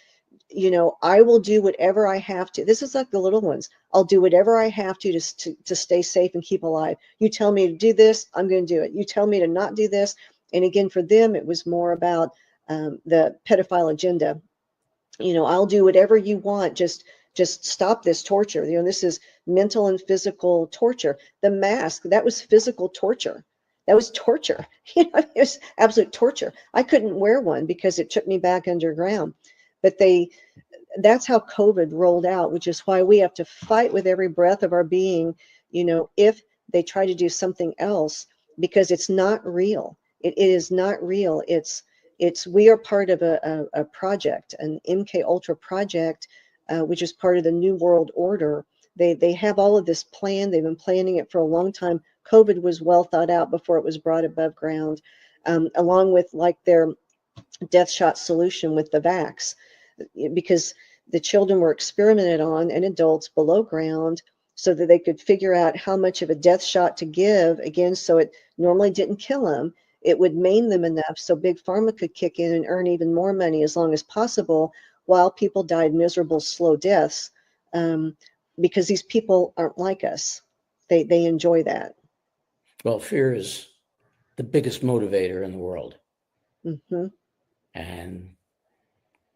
you know, I will do whatever I have to. This is like the little ones. I'll do whatever I have to stay safe and keep alive. You tell me to do this, I'm going to do it. You tell me to not do this. And again, for them, it was more about the pedophile agenda. You know, I'll do whatever you want. Just stop this torture. You know, this is mental and physical torture. The mask, that was physical torture. That was torture. You know, it was absolute torture. I couldn't wear one because it took me back underground. But that's how COVID rolled out, which is why we have to fight with every breath of our being, you know, if they try to do something else, because it's not real. It is not real. We are part of a project, an MK Ultra project, which is part of the New World Order. They have all of this planned. They've been planning it for a long time. COVID was well thought out before it was brought above ground, along with like their death shot solution with the vax, because the children were experimented on and adults below ground so that they could figure out how much of a death shot to give, again, so it normally didn't kill them. It would maim them enough so Big Pharma could kick in and earn even more money as long as possible while people died miserable, slow deaths, because these people aren't like us. They enjoy that. Well, fear is the biggest motivator in the world. Hmm. And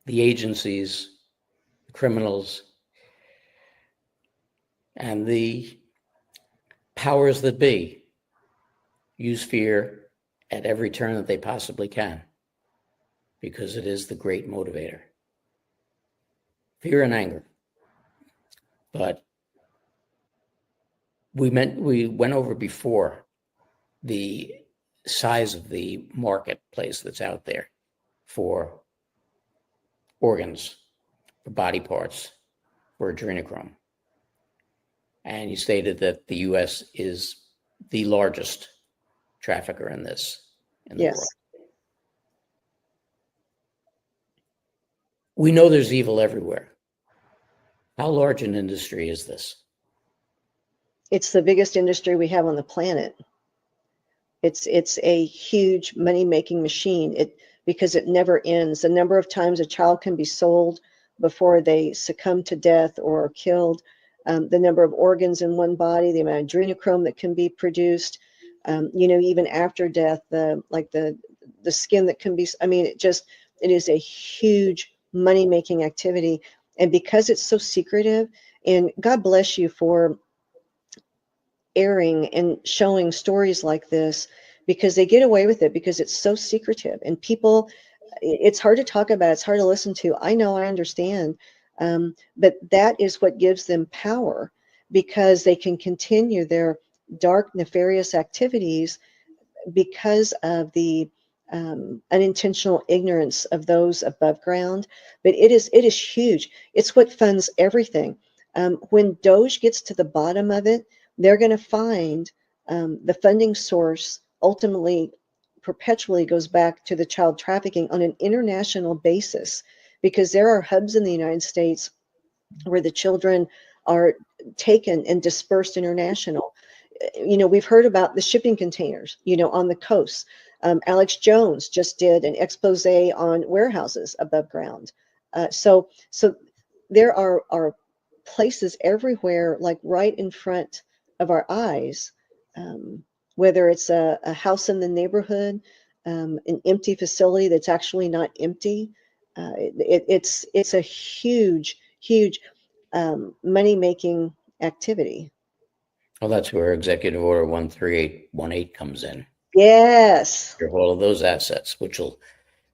the agencies, the criminals, and the powers that be use fear at every turn that they possibly can, because it is the great motivator. Fear and anger. But we went over before the size of the marketplace that's out there for organs, for body parts, for adrenochrome. And you stated that the U.S. is the largest trafficker in this in the Yes. world. We know there's evil everywhere. How large an industry is this? It's the biggest industry we have on the planet. It's a huge money-making machine. Because it never ends. The number of times a child can be sold before they succumb to death or are killed, the number of organs in one body, the amount of adrenochrome that can be produced, even after death, the skin that can be. I mean, it is a huge money-making activity, and because it's so secretive, and God bless you for airing and showing stories like this, because they get away with it because it's so secretive, and people, it's hard to talk about, it's hard to listen to. I know, I understand, but that is what gives them power, because they can continue their dark, nefarious activities because of the unintentional ignorance of those above ground. But it is huge. It's what funds everything. When Doge gets to the bottom of it, they're going to find the funding source ultimately perpetually goes back to the child trafficking on an international basis, because there are hubs in the United States where the children are taken and dispersed international. We've heard about the shipping containers, on the coast. Alex Jones just did an expose on warehouses above ground. So there are places everywhere, like right in front of our eyes, whether it's a house in the neighborhood, an empty facility that's actually not empty. It's a huge money-making activity. Well, that's where Executive Order 13818 comes in. Yes. All of those assets, which will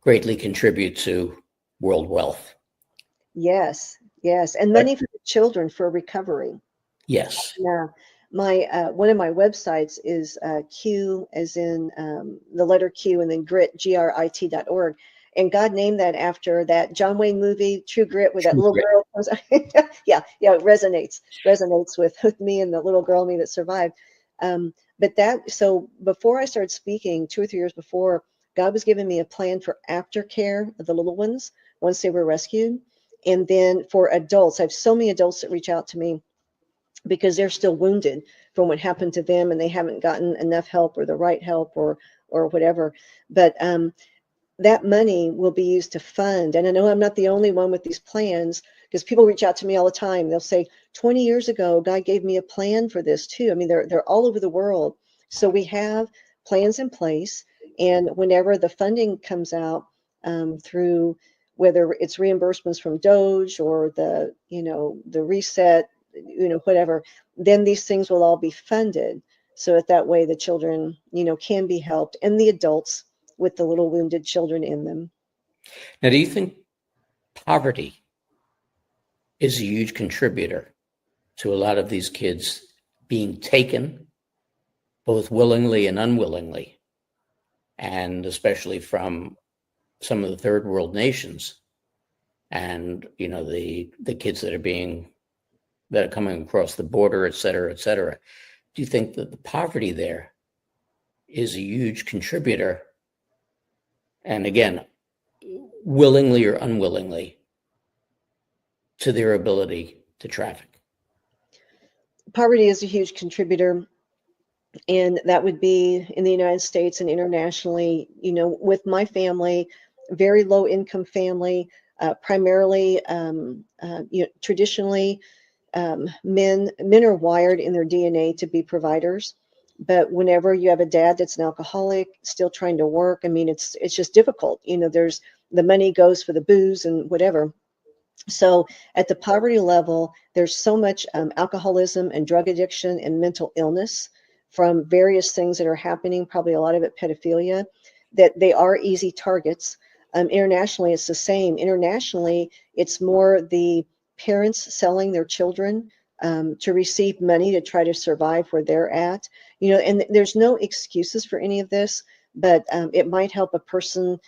greatly contribute to world wealth. Yes. And money for the children for recovery. Yes. Yeah. My one of my websites is Q, as in the letter Q, and then grit.org. And God named that after that John Wayne movie, True Grit, where that little girl comes. Yeah, it resonates with me and the little girl me that survived. So before I started speaking, 2 or 3 years before, God was giving me a plan for aftercare of the little ones once they were rescued. And then for adults, I have so many adults that reach out to me because they're still wounded from what happened to them, and they haven't gotten enough help or the right help or whatever. But that money will be used to fund. And I know I'm not the only one with these plans, because people reach out to me all the time. They'll say, 20 years ago, God gave me a plan for this too. I mean, they're all over the world. So we have plans in place. And whenever the funding comes out, through whether it's reimbursements from Doge or the reset, whatever, then these things will all be funded. So that way the children, can be helped, and the adults with the little wounded children in them. Now, do you think poverty is a huge contributor to a lot of these kids being taken, both willingly and unwillingly, and especially from some of the third world nations, and the kids that are coming across the border, et cetera, et cetera? Do you think that the poverty there is a huge contributor, and again, willingly or unwillingly, to their ability to traffic? Poverty is a huge contributor, and that would be in the United States and internationally. With my family, very low income family, primarily, traditionally, men are wired in their DNA to be providers. But whenever you have a dad that's an alcoholic, still trying to work, I mean, it's just difficult. There's the money goes for the booze and whatever. So at the poverty level, there's so much alcoholism and drug addiction and mental illness from various things that are happening, probably a lot of it pedophilia, that they are easy targets. Internationally, it's the same. Internationally, it's more the parents selling their children to receive money to try to survive where they're at. And there's no excuses for any of this, but it might help a person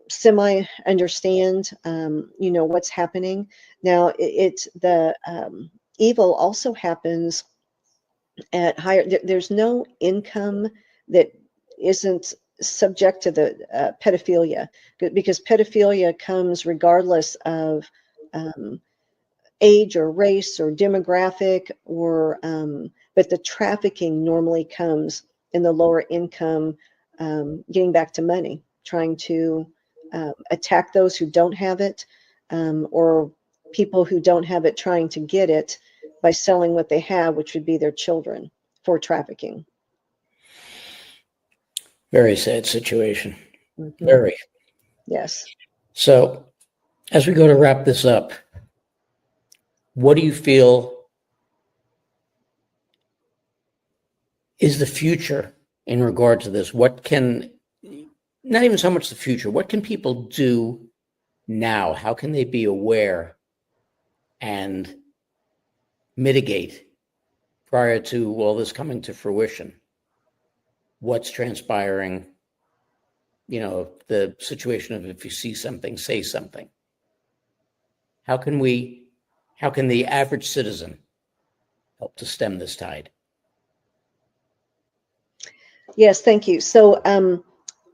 semi understand what's happening. Now it's the evil also happens at higher there's no income that isn't subject to the pedophilia, because pedophilia comes regardless of age or race or demographic, or but the trafficking normally comes in the lower income, getting back to money, trying to attack those who don't have it, or people who don't have it trying to get it by selling what they have, which would be their children, for trafficking. Very sad situation. Mm-hmm. Very. Yes. So as we go to wrap this up, what do you feel is the future in regard to this? What can, not even so much the future, what can people do now? How can they be aware and mitigate prior to all this coming to fruition? What's transpiring, the situation of if you see something, say something. How can the average citizen help to stem this tide? Yes, thank you. So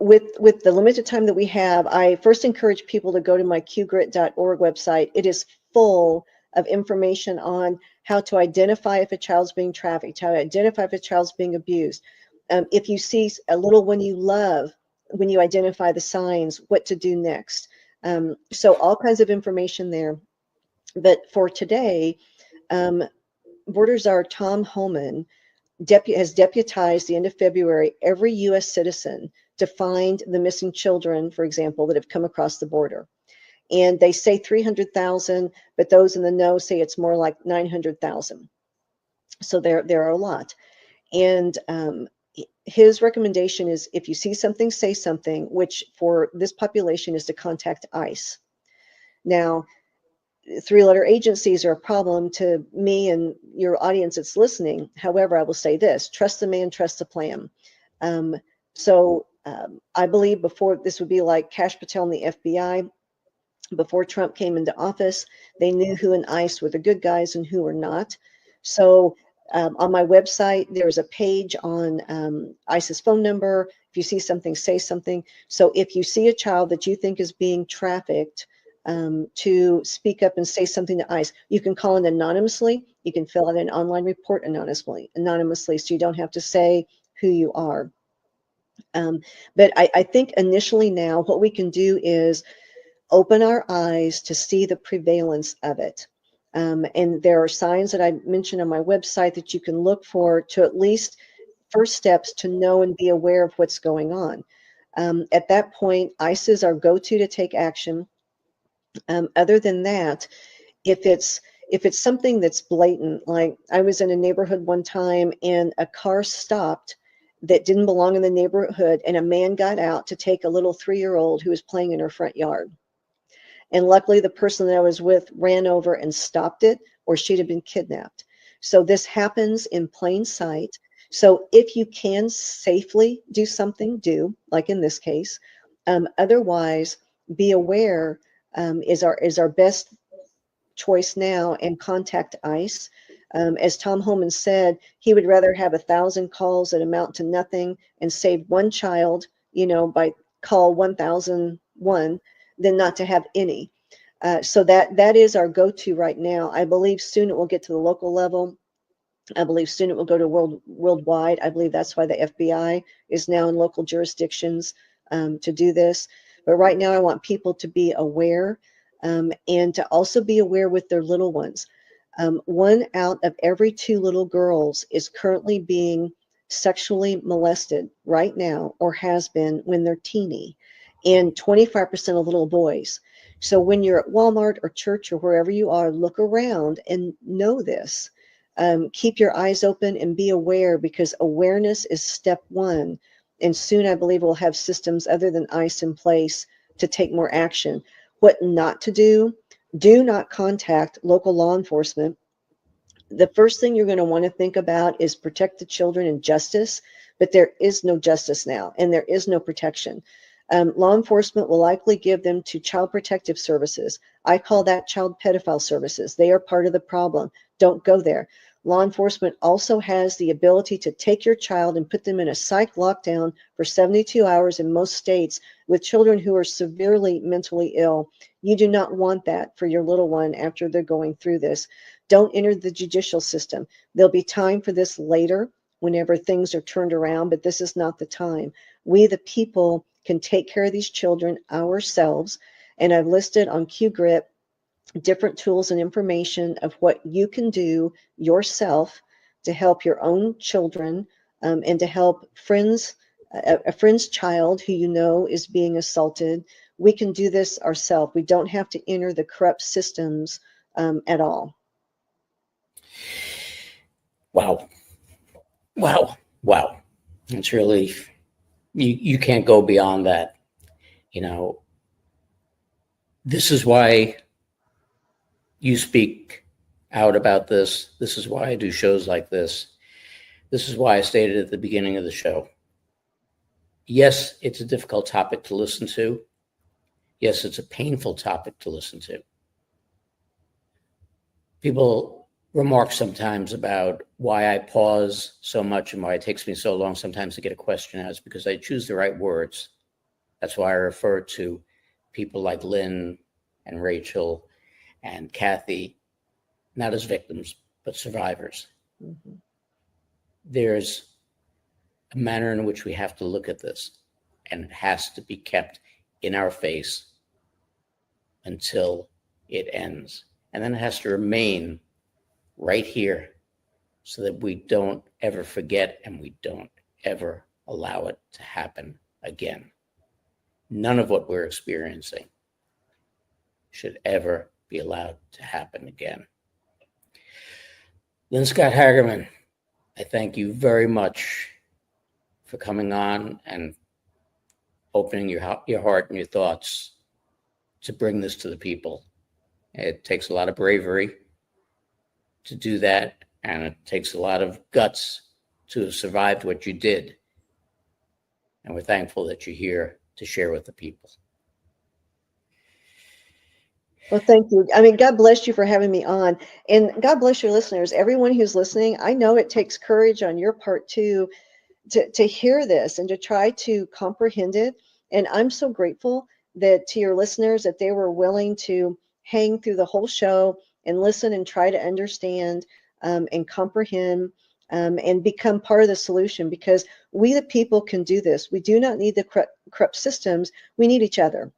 with the limited time that we have, I first encourage people to go to my qgrit.org website. It is full of information on how to identify if a child's being trafficked, how to identify if a child's being abused. If you see a little one you love, when you identify the signs, what to do next. So all kinds of information there. But for today, Border Czar Tom Homan has deputized the end of February every U.S. citizen to find the missing children, for example, that have come across the border. And they say 300,000, but those in the know say it's more like 900,000. So there are a lot. And his recommendation is, if you see something, say something, which for this population is to contact ICE. Now, three-letter agencies are a problem to me and your audience that's listening. However, I will say this: trust the man, trust the plan. I believe before, this would be like Kash Patel and the FBI. Before Trump came into office, they knew who in ICE were the good guys and who were not. So on my website, there's a page on ICE's phone number. If you see something, say something. So if you see a child that you think is being trafficked, to speak up and say something to ICE. You can call in anonymously. You can fill out an online report anonymously, so you don't have to say who you are. But I think initially now what we can do is open our eyes to see the prevalence of it. And there are signs that I mentioned on my website that you can look for to at least first steps to know and be aware of what's going on. At that point, ICE is our go-to to take action. Other than that, if it's something that's blatant, like I was in a neighborhood one time and a car stopped that didn't belong in the neighborhood, and a man got out to take a little 3-year-old who was playing in her front yard. And luckily the person that I was with ran over and stopped it, or she'd have been kidnapped. So this happens in plain sight. So if you can safely do something, do, like in this case. Otherwise, be aware is our best choice now, and contact ICE. As Tom Homan said, he would rather have 1,000 calls that amount to nothing and save one child, by call 1001, than not to have any. So that is our go-to right now. I believe soon it will get to the local level. I believe soon it will go to worldwide. I believe that's why the FBI is now in local jurisdictions to do this. But right now, I want people to be aware, and to also be aware with their little ones. 1 out of every 2 little girls is currently being sexually molested right now or has been when they're teeny, and 25% of little boys. So when you're at Walmart or church or wherever you are, look around and know this. Keep your eyes open and be aware, because awareness is step one. And soon I believe we'll have systems other than ICE in place to take more action. What not to do not contact local law enforcement. The first thing you're going to want to think about is protect the children and justice, but there is no justice now, and there is no protection. Law enforcement will likely give them to child protective services. I call that child pedophile services. They are part of the problem. Don't go there. Law enforcement also has the ability to take your child and put them in a psych lockdown for 72 hours in most states with children who are severely mentally ill. You do not want that for your little one after they're going through this. Don't enter the judicial system. There'll be time for this later whenever things are turned around, but this is not the time. We, the people, can take care of these children ourselves. And I've listed on QGRIP different tools and information of what you can do yourself to help your own children, and to help a friend's child who you know is being assaulted. We can do this ourselves. We don't have to enter the corrupt systems at all. Wow. Wow. Wow. It's really, you can't go beyond that. You know, this is why you speak out about this. This is why I do shows like this. This is why I stated at the beginning of the show. Yes, it's a difficult topic to listen to. Yes, it's a painful topic to listen to. People remark sometimes about why I pause so much and why it takes me so long sometimes to get a question out. It's because I choose the right words. That's why I refer to people like Lynne and Rachel and Kathy, not as victims, but survivors. Mm-hmm. There's a manner in which we have to look at this, and it has to be kept in our face until it ends. And then it has to remain right here so that we don't ever forget and we don't ever allow it to happen again. None of what we're experiencing should ever be allowed to happen again. Lynne Scott Haggerman, I thank you very much for coming on and opening your heart and your thoughts to bring this to the people. It takes a lot of bravery to do that, and it takes a lot of guts to have survived what you did. And we're thankful that you're here to share with the people. Well, thank you. I mean, God bless you for having me on, and God bless your listeners. Everyone who's listening, I know it takes courage on your part too, to hear this and to try to comprehend it. And I'm so grateful that to your listeners that they were willing to hang through the whole show and listen and try to understand, and comprehend, and become part of the solution, because we the people can do this. We do not need the corrupt systems. We need each other.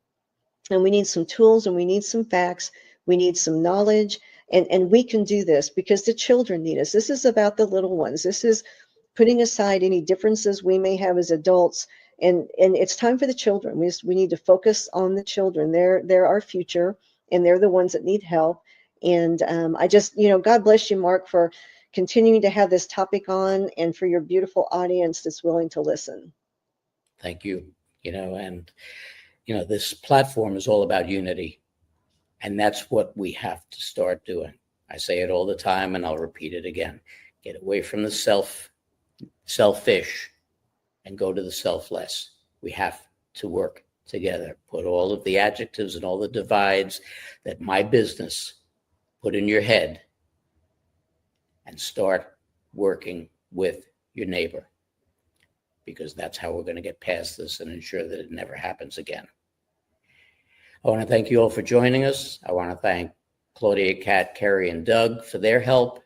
And we need some tools, and we need some facts. We need some knowledge, and we can do this because the children need us. This is about the little ones. This is putting aside any differences we may have as adults, and it's time for the children. We need to focus on the children. They're our future, and they're the ones that need help. And I just, God bless you, Mark, for continuing to have this topic on, and for your beautiful audience that's willing to listen. Thank you. This platform is all about unity, and that's what we have to start doing. I say it all the time, and I'll repeat it again. Get away from the selfish and go to the selfless. We have to work together. Put all of the adjectives and all the divides that my business put in your head and start working with your neighbor, because that's how we're going to get past this and ensure that it never happens again. I want to thank you all for joining us. I want to thank Claudia, Kat, Kerry, and Doug for their help.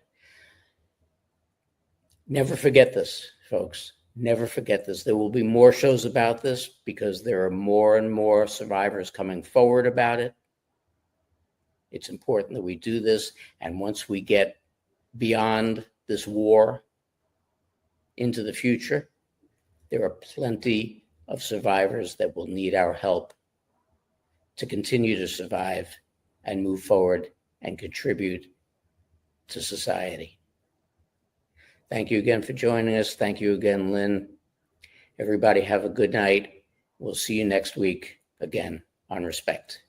Never forget this, folks. Never forget this. There will be more shows about this because there are more and more survivors coming forward about it. It's important that we do this. And once we get beyond this war, into the future, there are plenty of survivors that will need our help to continue to survive and move forward and contribute to society. Thank you again for joining us. Thank you again, Lynn. Everybody have a good night. We'll see you next week again on Respect.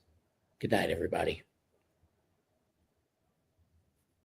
Good night, everybody.